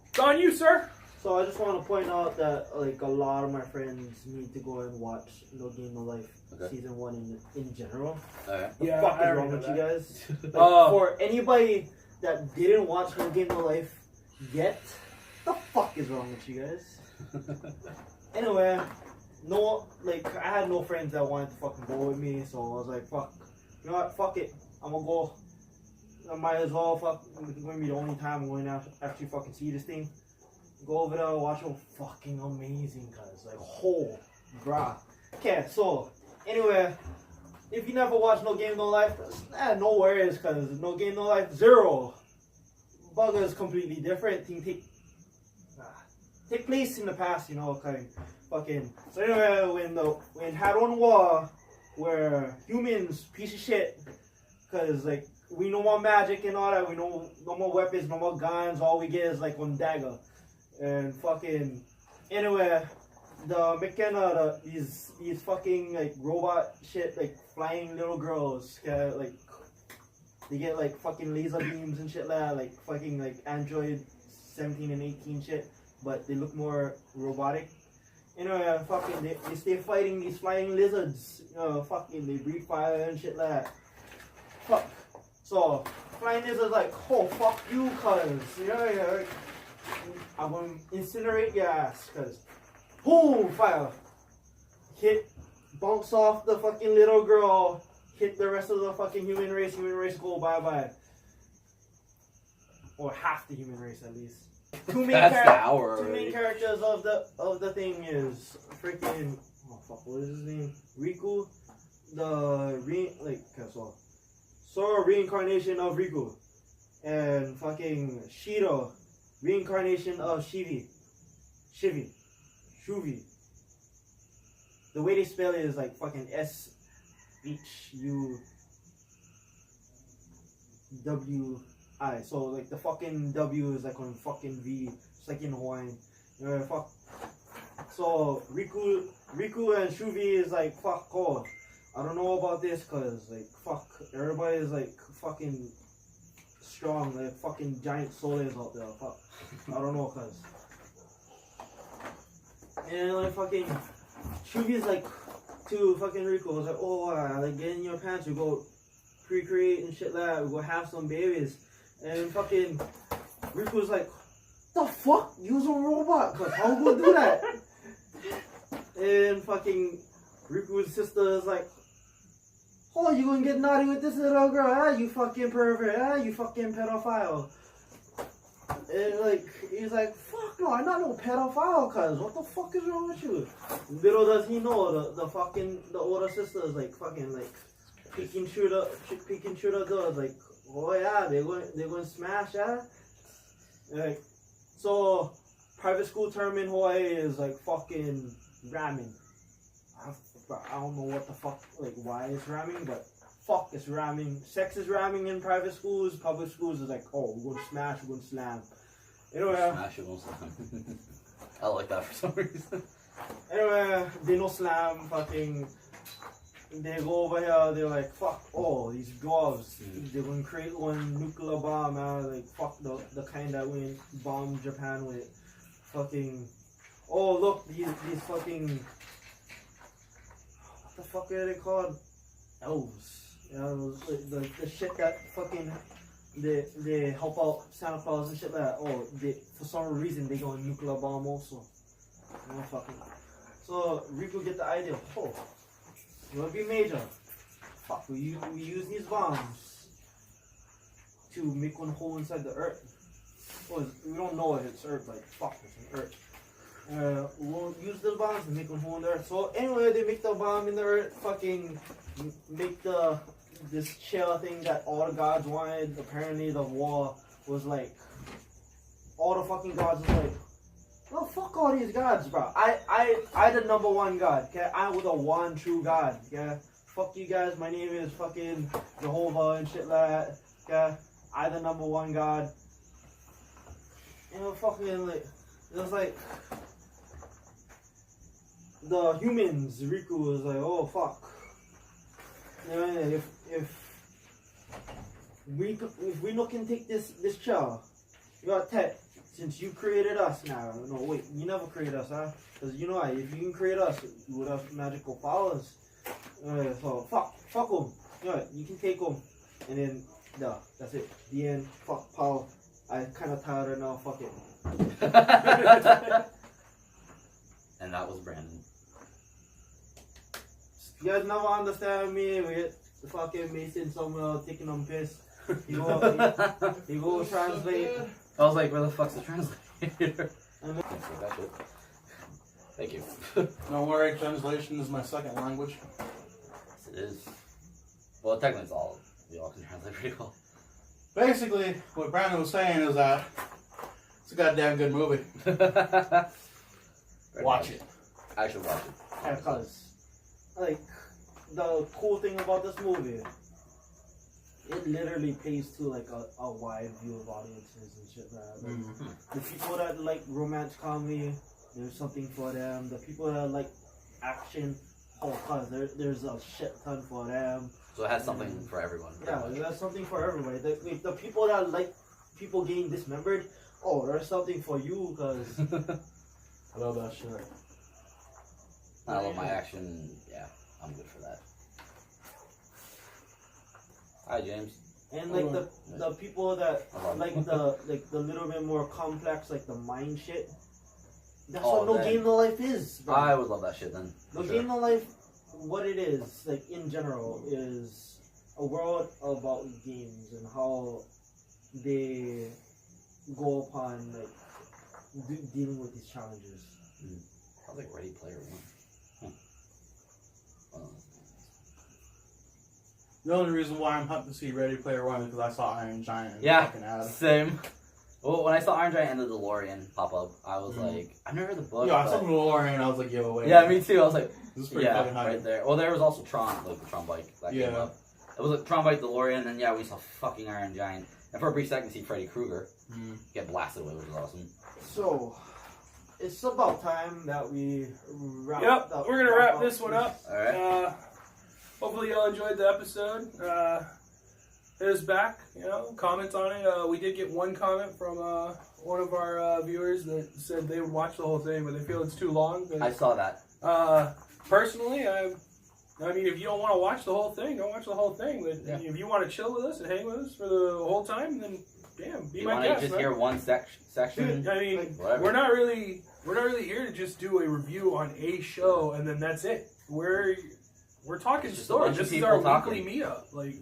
it's on you, sir. So I just want to point out that like a lot of my friends need to go and watch No Game No Life season 1 in general. Okay. The Yeah, fuck I is wrong already with know you guys? Like, Uh, for anybody that didn't watch No Game No Life yet, the fuck is wrong with you guys? Anyway, I had no friends that wanted to fucking go with me, so I was like, fuck, you know what, fuck it, I'm gonna go. I might as well, fuck, it's gonna be the only time I'm going to actually fucking see this thing. Go over there, watch it, fucking amazing, cuz, like, whole, bruh. Okay, so, anyway, if you never watched No Game No Life, no worries, cuz No Game No Life 0. Bugger is completely different. Take place in the past, you know, kind fucking. So anyway, when Hadron War, where humans piece of shit, cause like we no more magic and all that, we no more weapons, no more guns. All we get is like one dagger, and fucking. Anyway, the McKenna, these fucking like robot shit, like flying little girls, like they get like fucking laser beams and shit like fucking like Android 17 and 18 shit. But they look more robotic. Anyway, fucking, they stay fighting these flying lizards. Fucking, they breathe fire and shit like that. Fuck. So, flying lizards like, oh, fuck you, cuz. Yeah. I'm gonna incinerate your ass, cuz. Boom, fire. Hit, bounce off the fucking little girl. Hit the rest of the fucking human race go bye-bye. Or half the human race, at least. Two main characters of the thing is freaking what is his name? Riku, Sora reincarnation of Riku, and fucking Shiro reincarnation of Shuvi. The way they spell it is like fucking SHUWI. So like the fucking W is like on fucking V, it's like in Hawaiian. Fuck. So Riku and Shuvi is like fuck all. I don't know about this cause like fuck everybody is like fucking strong, like fucking giant souls out there. Fuck. I don't know cause. And like fucking Shuvi's like to fucking Riku was like, oh like get in your pants, we go procreate and shit like that, we go have some babies. And fucking Riku's like, the fuck? Use a robot, cause how we do that? And fucking Riku's sister is like, oh, you gonna get naughty with this little girl, you fucking pervert, you fucking pedophile. And like he's like, fuck no, I'm not no pedophile, cuz what the fuck is wrong with you? Little does he know the older sister is like fucking like peeking through the doors like, oh yeah, they're going to smash, yeah. Like, so private school term in Hawaii is like fucking ramming. I don't know what the fuck, like why it's ramming, but fuck, it's ramming. Sex is ramming in private schools. Public schools is like, oh, we're going to smash, we're going to slam. Anyway, Smash it, won't slam. I like that for some reason. Anyway, they no slam, fucking. They go over here, they're like, fuck, oh, these gloves. They're going to create one nuclear bomb, man. Like, fuck the kind that went bomb Japan with. Fucking. Oh, look, these fucking. What the fuck are they called? Elves. You know, the shit that fucking. They help out Santa Claus and shit like that. Oh, for some reason they go on nuclear bomb also. No fucking. So Riku get the idea. Oh, it will be major. Fuck, we use these bombs to make one hole inside the earth. Well, we don't know if it's earth, like fuck, it's an earth. We'll use the bombs to make one hole in the earth. So anyway, they make the bomb in the earth. Fucking make this chair thing that all the gods wanted. Apparently the war was like, all the fucking gods was like, well, fuck all these gods, bro. I the number one god, okay? I was the one true god, okay? Fuck you guys, my name is fucking Jehovah and shit like that, okay? I the number one god. And it was fucking like, it was like, the humans, Riku was like, oh fuck. You know, if we not can take this chair, you got Ted, since you created us now. No wait, you never created us, huh? Because you know if you can create us, you would have magical powers. So fuck them. You know you can take them, and then that's it. The end. Fuck power. I kind of tired of now. Fuck it. And that was Brandon. You guys never understand me with the fucking Mason somewhere taking on piss. He go translate. I was like, where the fuck's the translator? Thank you. Don't worry, translation is my second language. Yes, it is. Well, technically it's all. We all can translate pretty well. Basically, what Brandon was saying is that it's a goddamn good movie. Watch it. I should watch it. Yeah, cause like the cool thing about this movie, it literally plays to like a wide view of audiences and shit like that. Like, the people that like romance comedy, there's something for them. The people that like action, cause there's a shit ton for them. So it has something for everyone. Yeah, there's something for everybody. The people that like people getting dismembered, oh, there's something for you, cause I love that shit. I love my action. Yeah, I'm good for that. Hi, James. And like the people that like the little bit more complex, like the mind shit. That's what No Game No Life is, bro. I would love that shit then. No Game No Life, what it is, like in general, is a world about games and how they go upon like dealing with these challenges. Sounds like Ready Player One. The only reason why I'm pumped to see Ready Player One is because I saw Iron Giant. Yeah, fucking Adam. same. Well, when I saw Iron Giant and the DeLorean pop up, I was like, I've never read the book. Yeah, I saw the DeLorean and I was like, yo, wait. Yeah, me too. I was like, this is pretty fucking hype. right there. Well, there was also Tron, like the Tron bike that came up. It was like Tron bike, DeLorean, and yeah, we saw fucking Iron Giant. And for a brief second, see Freddy Krueger get blasted away, which was awesome. So, it's about time that we wrap up. We're gonna wrap this one up. All right. Hopefully y'all enjoyed the episode. Hit us back, comment on it. We did get one comment from one of our viewers that said they would watch the whole thing, but they feel it's too long. I saw that. Personally, I mean, if you don't want to watch the whole thing, don't watch the whole thing. But if you want to chill with us and hang with us for the whole time, then damn, be my guest. You want to just hear one section? Dude, I mean, whatever. we're not really here to just do a review on a show and then that's it. We're talking stories. This is our weekly meetup. Like,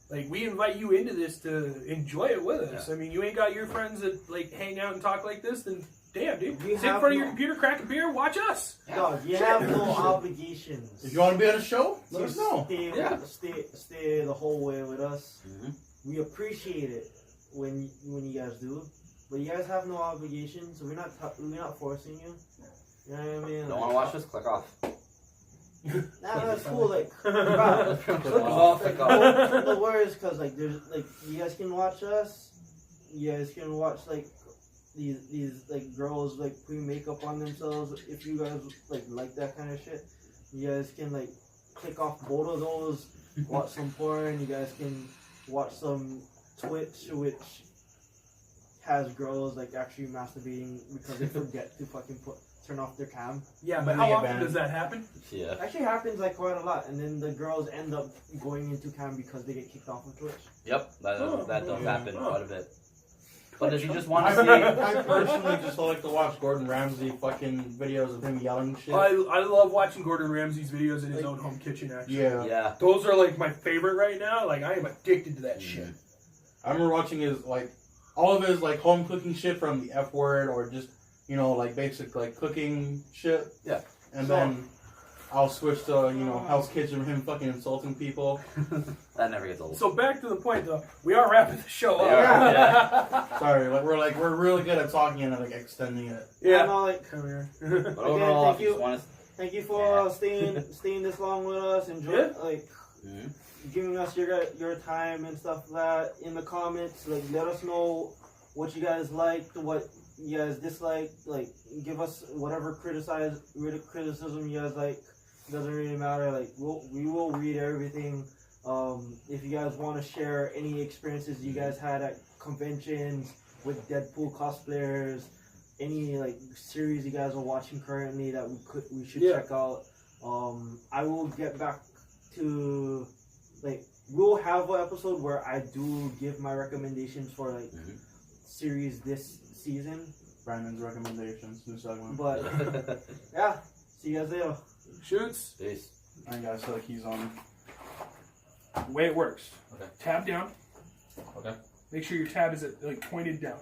Like, we invite you into this to enjoy it with us. Yeah. I mean, you ain't got your friends that, like, hang out and talk like this, then damn, dude. We Sit in have front of your no- computer, crack a beer, watch us. Dog, you have no obligations. If you want to be on a show, let us know. Stay the whole way with us. Mm-hmm. We appreciate it when you guys do, but you guys have no obligations. So we're not forcing you. You know what I mean? Don't want to watch this? Click off. Nah, that's cool. Like, Click off. Click off. no worries, cause like there's like you guys can watch us. You guys can watch like these like girls like putting makeup on themselves. If you guys like that kind of shit, you guys can like click off both of those. Watch some porn. You guys can watch some Twitch, which has girls like actually masturbating because they forget to fucking turn off their cam. Yeah, but Then how they get often banned. does that happen? Yeah. Actually happens like quite a lot, and then the girls end up going into cam because they get kicked off of Twitch. Yep. That does yeah. happen quite a bit. But if you just want I, to see, I personally just like to watch Gordon Ramsay fucking videos of him yelling and shit. I love watching Gordon Ramsay's videos in his own home kitchen, actually. Yeah. Those are, like, my favorite right now. Like, I am addicted to that shit. I remember watching his, like, all of his, like, home cooking shit from the F word or just, you know, like, basic, like, cooking shit. Yeah. And then I'll switch to, you know, Hell's Kitchen with him fucking insulting people. that never gets old. So back to the point, though. We are wrapping the show up. Yeah. Sorry, we're really good at talking and, like, extending it. Yeah. I'm all like, Come here. But overall, thank if you just you. want to, thank you for staying this long with us. Enjoy like giving us your time and stuff like that in the comments. Like, let us know what you guys liked, what you guys disliked. Like, give us whatever criticism you guys like. Doesn't really matter. Like, we will read everything. If you guys want to share any experiences you guys had at conventions with Deadpool cosplayers, any like series you guys are watching currently that we should check out. I will get back to like we'll have an episode where I do give my recommendations for like series this season. Brandon's recommendations, new segment. But yeah, see you guys later. Shoots. Peace. I guess like he's on. The way it works. Okay. Tab down. Okay. Make sure your tab is like pointed down.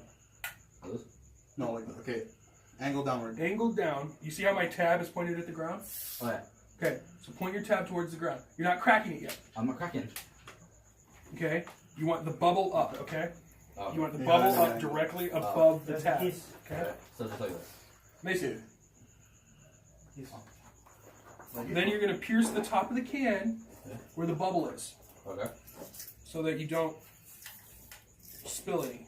No, like okay, angle downward. Angled down. You see how my tab is pointed at the ground? Oh yeah. Okay. So point your tab towards the ground. You're not cracking it yet. I'm not cracking. Okay. You want the bubble up. Okay. Oh. You want the Yeah, bubble yeah, up yeah. directly above the tab. Peace. Okay. So just like this. Mason. Like Then you're gonna pierce the top of the can where the bubble is, Okay. so that you don't spill any.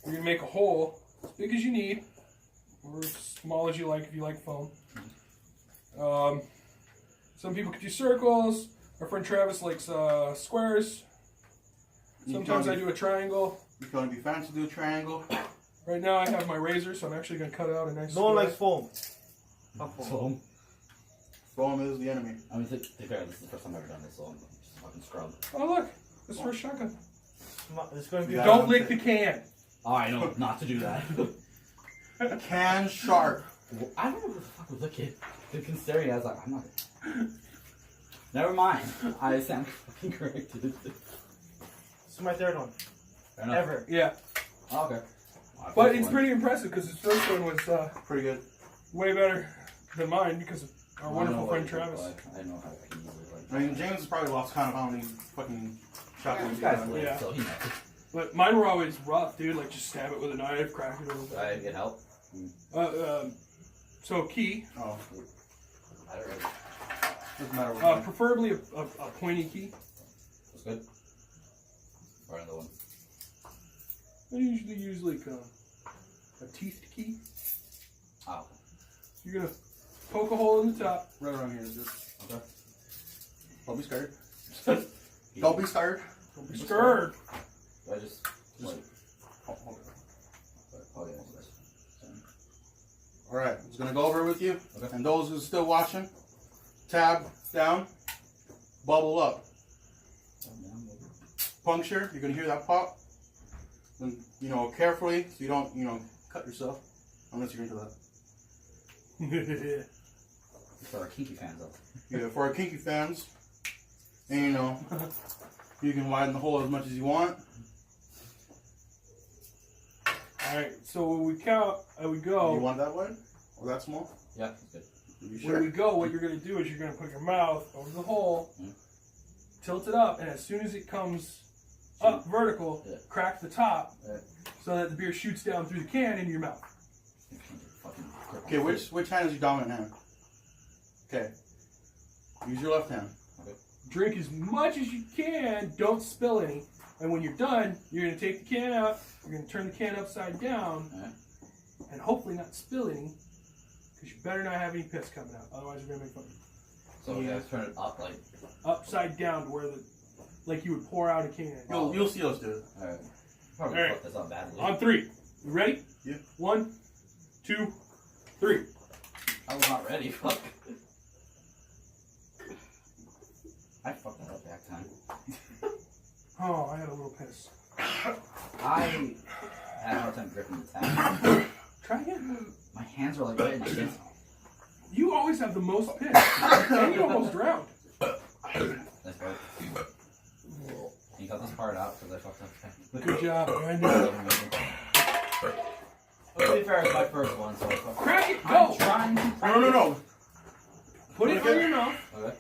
You're gonna make a hole as big as you need, or as small as you like if you like foam. Some people could do circles. Our friend Travis likes squares. Sometimes I do a triangle. If you want to be fancy, do a triangle. Right now I have my razor, so I'm actually gonna cut out a nice. No one square. likes foam. Fuck foam. So, Foam is the enemy. I mean, to be fair, this is the first time I've ever done this, so I'm just fucking scrubbed. Oh look, this first shotgun. It's going to be. Yeah. Don't lick the can. Oh, I know not to do that. Can sharp. I don't know what the fuck was looking. The kid staring at us like, I'm not. Never mind. I stand fucking corrected. This is my third one. Fair enough. Ever. Yeah, Oh, okay. but it's pretty impressive because his first one was Pretty good. way better than mine because of our I wonderful know friend what it Travis. looked like. I know how I can easily like. I mean, James has probably lost count of how many fucking shotguns This he's guy's done. lit, Yeah. so he knows. But mine were always rough, dude. Like just stab it with a knife, crack it a little Do I get help? bit. So key, Oh, I don't really. doesn't matter what. preferably a pointy key. That's good. Or another one. I usually use like a teethed key. Oh. You're gonna poke a hole in the top. Right around here is good. Okay. Don't be scared. Don't be scared. Don't be scared. Do I just like? Oh, hold on. Oh yeah. That's All right, I'm just gonna go over it with you. Okay. And those who are still watching, tab down, bubble up. Puncture. You're gonna hear that pop. And carefully, so you don't cut yourself, unless you're into that. For our kinky fans out Yeah, for our kinky fans, and you You can widen the hole as much as you want. Alright, so when we count, we go. You want that wide? Or that small? Yeah, that's good. You sure? When we go, what you're going to do is you're going to put your mouth over the hole, tilt it up, and as soon as it comes up vertical, crack the top so that the beer shoots down through the can into your mouth. Okay, which hand is your dominant hand? Okay. Use your left hand. Okay. Drink as much as you can, don't spill any. And when you're done, you're going to take the can out, you're going to turn the can upside down, and hopefully not spill any, because you better not have any piss coming out, otherwise you're going to make fun of you. So you guys turn it up like... Upside down to where like you would pour out a can. You'll see us do it. Alright. Probably fuck this up badly. On 3. You ready? Yeah. 1, 2, 3. I was not ready, fuck. I fucked that up back time. Oh, I had a little piss. I had a hard time gripping the tap. Try again. My hands are like right in the shit. You always have the most piss. And you almost drowned. That's right. Can you cut this part out because I fucked up? Good job, man. To be fair, it's my first one, so I fucked up. Crack it, I'm go! trying to No. Put it on your mouth. Okay.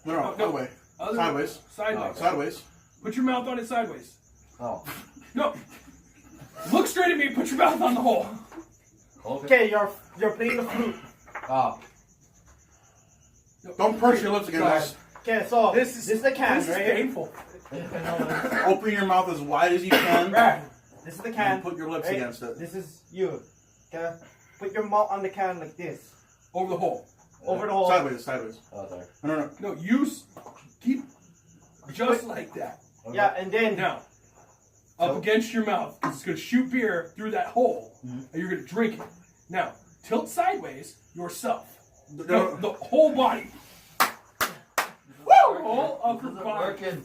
No, other way. Sideways. Sideways. Sideways. Put your mouth on it sideways. Oh. No. Look straight at me and put your mouth on the hole. Okay, you're playing the flute. Oh. Don't purse your lips again, guys. Okay, so this is the can, This is right? painful. Open your mouth as wide as you can. Right. This is the can. And put your lips right? against it. This is you. Okay? Put your mouth on the can like this. Over the hole. Over the hole. Sideways. Oh, there. No. No, keep just like that. Okay. Yeah, and then... Now, up against your mouth. It's going to shoot beer through that hole. And you're going to drink it. Now, tilt sideways yourself. No, the whole body. Woo! Whole upper body.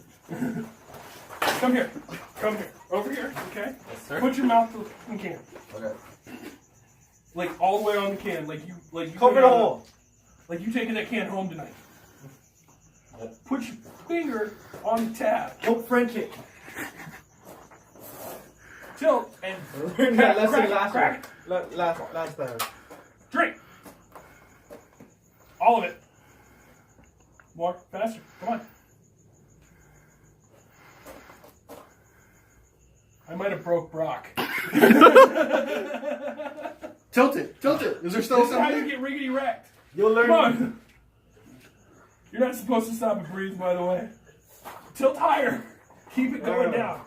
Come here. Over here, okay? Yes, sir. Put your mouth to the can. Okay. Like all the way on the can. Like you Cover the hole. Like you taking that can home tonight. Yep. Put your finger on the tab. Don't French it. Tilt and Last time. drink. All of it. More, faster. Come on. I might have broke Brock. Tilt it. Is there still This is how you something? get riggedy wrecked. You'll learn. Come on. You're not supposed to stop and breathe, by the way. Tilt higher. Keep it going down.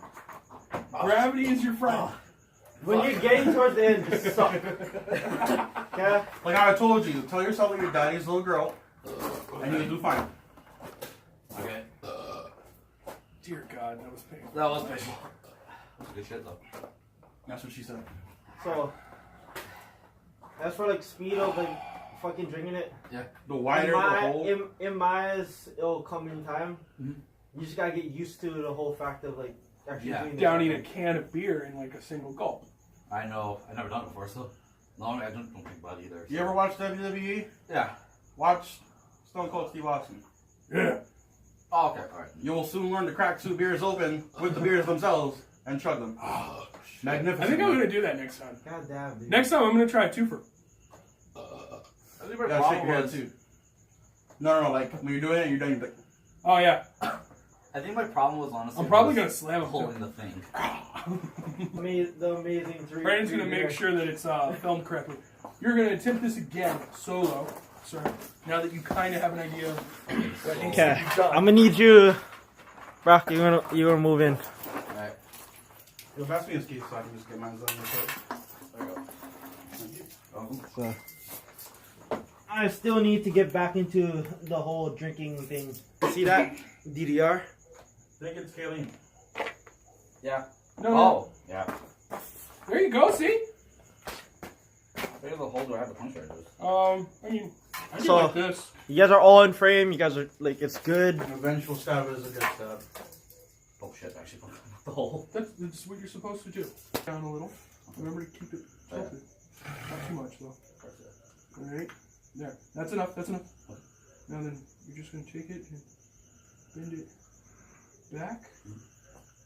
Gravity is your friend. When you're getting towards the end, just suck. Okay? Like how I told you, tell yourself that you're daddy's little girl, and you'll do fine. Okay. Dear God, that was painful. That was painful. That's good shit, though. That's what she said. So, that's for like speed of like fucking drinking it. Yeah. The wider the hole. In my eyes, it'll come in time. Mm-hmm. You just gotta get used to the whole fact of like actually doing it. Downing a can of beer in like a single gulp. I know. I've never done it before, so. No, I don't drink Bud either. So. You ever watch WWE? Yeah. Watch Stone Cold Steve Austin. Yeah. Oh, okay. Alright. You will soon learn to crack 2 beers open with the beers themselves and chug them. Magnificent. I think I'm going to do that next time. God damn, dude. Next time I'm going to try a twofer. I think my You gotta shake problem your head was. too. No, like when you're doing it, you're doing like. Oh, yeah. I think my problem was honestly. I'm probably going to slam him. pulling the thing. The amazing three. Brandon's going to make sure that it's filmed correctly. You're going to attempt this again, solo, sir. Now that you kind of have an idea of what needs to Okay, be done. I'm gonna need you, Brock. You're gonna move in. Alright. Yo, pass me a skate so I can just get mine done. There you go. Thank you. So, I still need to get back into the whole drinking thing. See that DDR? Think it's Kayleen. Yeah. No, Oh. Yeah. There you go, see? Where the hole do I have the puncture? I mean, I do So- like this. You guys are all in frame. You guys are like, it's good. An eventual stab is a good stab. Oh shit! I actually punched the hole. That's what you're supposed to do. Down a little. Remember to keep it tilted. Not too much, though. Alright. There. That's enough. Now then, you're just going to take it and bend it back.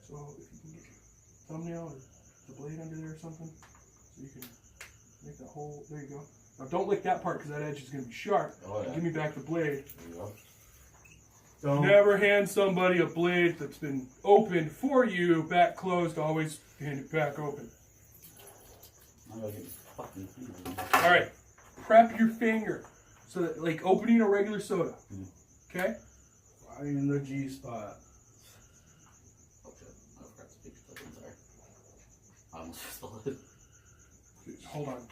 So if you can get your thumbnail or the blade under there or something, so you can make that hole. There you go. Now don't lick that part because that edge is going to be sharp. Oh, yeah. Give me back the blade. There you go. Never hand somebody a blade that's been opened for you, back closed. Always hand it back open. I'm gonna get fucking finger. All right, prep your finger so that like opening a regular soda. Okay. Find the G spot. Oh shit! I forgot to speak something. Sorry. I almost spilled it. Hold on.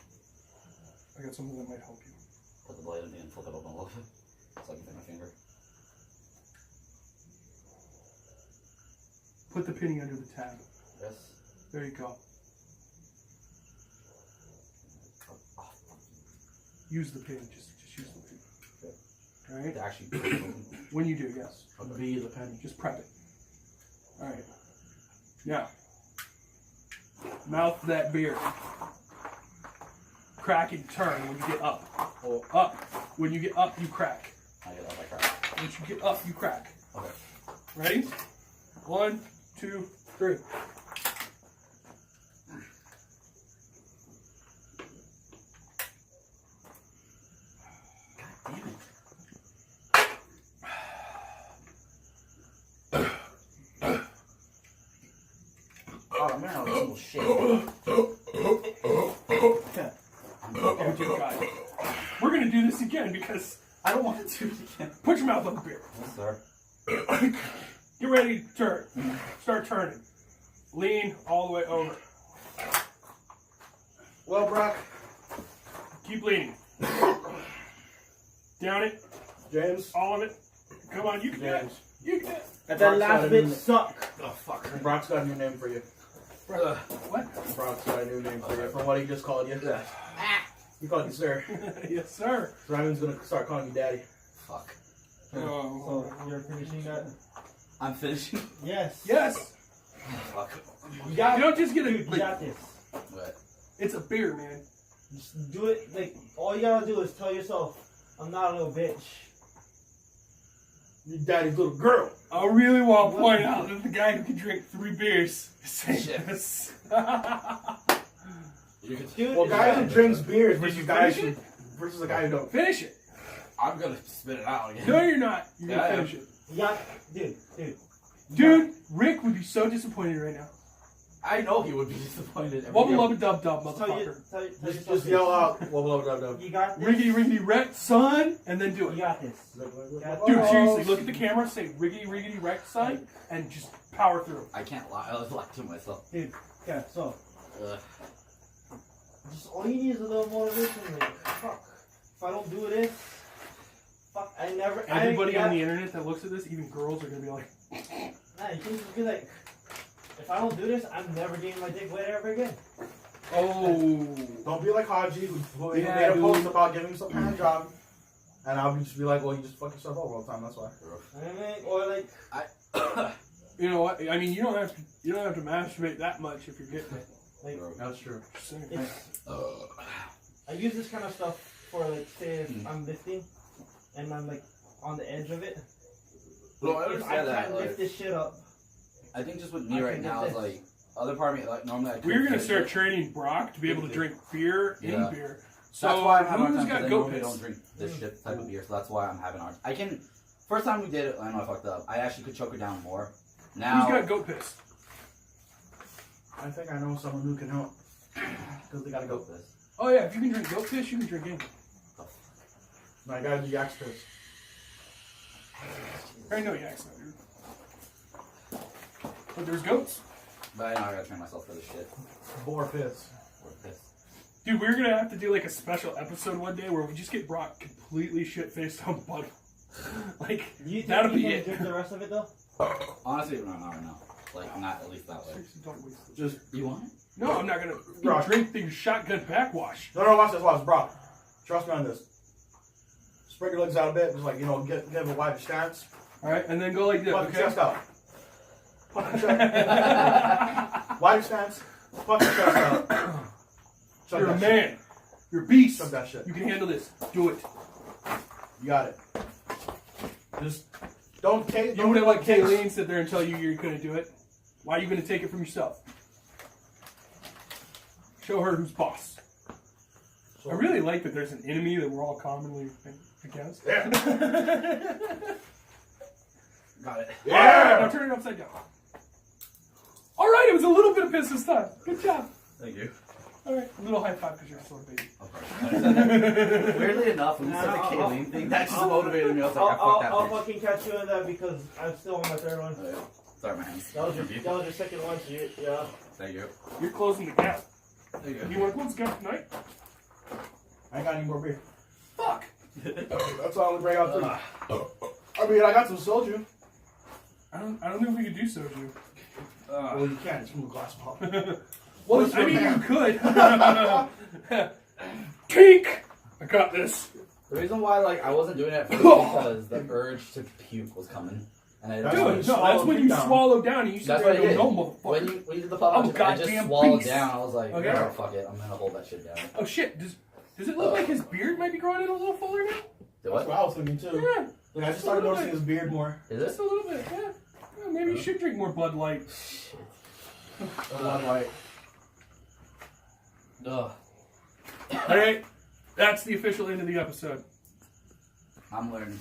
I got something that might help you. Put the blade in and flip it open a little bit so I can fit my finger. Put the penny under the tab. Yes. There you go. Use the pin. Just use the pin. Okay. All right. To actually. When you do, yes. Be the penny. Just prep it. All right. Now, mouth that beer. Crack and turn when you get up. Oh, up. When you get up, you crack. I get up, I crack. Once you get up, you crack. Okay. Ready? 1, 2, 3. Damn it. Oh man, that was a little shit. Oh, dear God. We're going to do this again because I don't want to do it again. put your mouth on the beer. Yes, sir. Get ready to turn. Start turning. Lean all the way over. Well, Brock, Keep leaning. Down it. James. All of it. Come on, you can do it. James. You can do it. And that last bit suck. Oh fuck. Brock's got a new name for you. Brother. What? Brock's got a new name for you from what he just called you. Yeah. He called you sir. Yes, sir. So Ryman's gonna start calling you daddy. Fuck. Oh. So you're finishing that? I'm finishing. Yes. Yes. Fuck. You got You don't just get Dude, a. you Like, got this. What? it's a beer, man. Just do it. Like all you gotta do is tell yourself, "I'm not a little bitch." Your daddy's little girl. I really want to point out that the guy who can drink 3 beers is saying Shit. this. You can. Dude, Well, guy who drinks beers Did versus you guys finish who versus a guy who don't. Finish it. I'm gonna spit it out again. No, you're not. You're Yeah, going I to am. finish it. you got, dude. Dude, Rick would be so disappointed right now. I know he would be disappointed. Wubba lubba dub dub, Tell motherfucker. Just yell out, wubba lubba dub dub. You got this. Riggedy riggedy wreck, son, and then do You it. got this. Dude, seriously, look at the camera, say riggedy riggedy wreck, son, and just power through. I can't lie. I was lying to myself. Dude, okay, so Ugh. just all you need is a little motivation. Like, fuck. If I don't do this, fuck, I never. Everybody I, on the internet that looks at this, even girls, are going to be like, Nah, you can just be like, if I don't do this, I'm never getting my dick wet ever again. oh. Don't be like Haji who made Yeah, a dude. post about giving some kind of job. And I'll just be like, well, you just fuck yourself over all the time, that's why. I mean, or like, You know what? I mean, you don't have to masturbate that much if you're getting it. like That's true. Just saying. it's, I use this kind of stuff for like, say if I'm lifting and I'm like on the edge of it. No, I If I understand that. can't Like, lift this shit up, I think just with me I right can now do is this. like other part of me. Like normally, We're going to start training Brock to be able to drink beer in Yeah. beer. So, That's why I'm having a hard who's time got because I goat normally piss? don't drink this shit type of beer, so that's why I'm having a hard. I can. First time we did it, I know I fucked up. I actually could choke her down more. Now, Who's got goat piss? I think I know someone who can help. Because they gotta go. this. Oh yeah, if you can drink goat piss, you can drink anything. I gotta do yak's piss. I know yaks now, dude. But there's goats. But I know I gotta train myself for this shit. Boar piss. Or piss. Dude, we're gonna have to do like a special episode one day where we just get Brock completely shit faced on Bud. Like, do you think that'll you be can it. drink the rest of it though? Honestly, no, not right now. Like not at least that way. Seriously, don't waste it. Just, You want it? No, I'm not gonna Brock. drink things shotgun backwash. no, watch this, Brock. Trust me on this. Spread your legs out a bit, just like, get a wider stance. Alright, and then go like this, Puff your okay? chest out. Puff your chest. Wider stance. Puff your chest out. Chug You're a that man. You're a beast. Chug that shit. You can handle this. Do it. You got it. Just Don't take. You wouldn't let Kayleen sit there and tell you you're going to do it. Why are you going to take it from yourself? Show her who's boss. I really like that there's an enemy that we're all commonly against. Yeah. Got it. Yeah! Now turn it upside down. Alright, it was a little bit of piss this time. Good job. Thank you. Alright, a little high five because you're a sore baby. Weirdly enough, when you said the Kayleen thing, that just motivated me. I was like, I'll fuck fucking catch you in that because I'm still on my third one. that bitch. Sorry, my hands. That was your second one, so yeah. Thank you. You're closing the gap. Thank you. You want to close the gap tonight? I ain't got any more beer. Fuck! Okay, that's all I'm gonna bring out for you. I mean, I got some soju. I don't know if we could do soju. Well, you can. It's from a glass bottle. Well, What's I your mean, man? you could. Kink! I got this. The reason why I wasn't doing it at first because the urge to puke was coming. And I That's Dude, when no, you that's swallow when it you down. swallow down and you sit That's there what I and go, did. no, motherfucker. When you did the I'm pop, a I just goddamn swallowed beast. down. I was like, Okay. oh, fuck it. I'm gonna hold that shit down. Oh shit, does it look like his beard might be growing in a little fuller now? The That's what? what I was thinking too. Yeah, Like, I just started noticing his beard more. Is just it? a little bit, yeah. Maybe you should drink more Bud Light. Blood white. Ugh. Alright, that's the official end of the episode. I'm learning.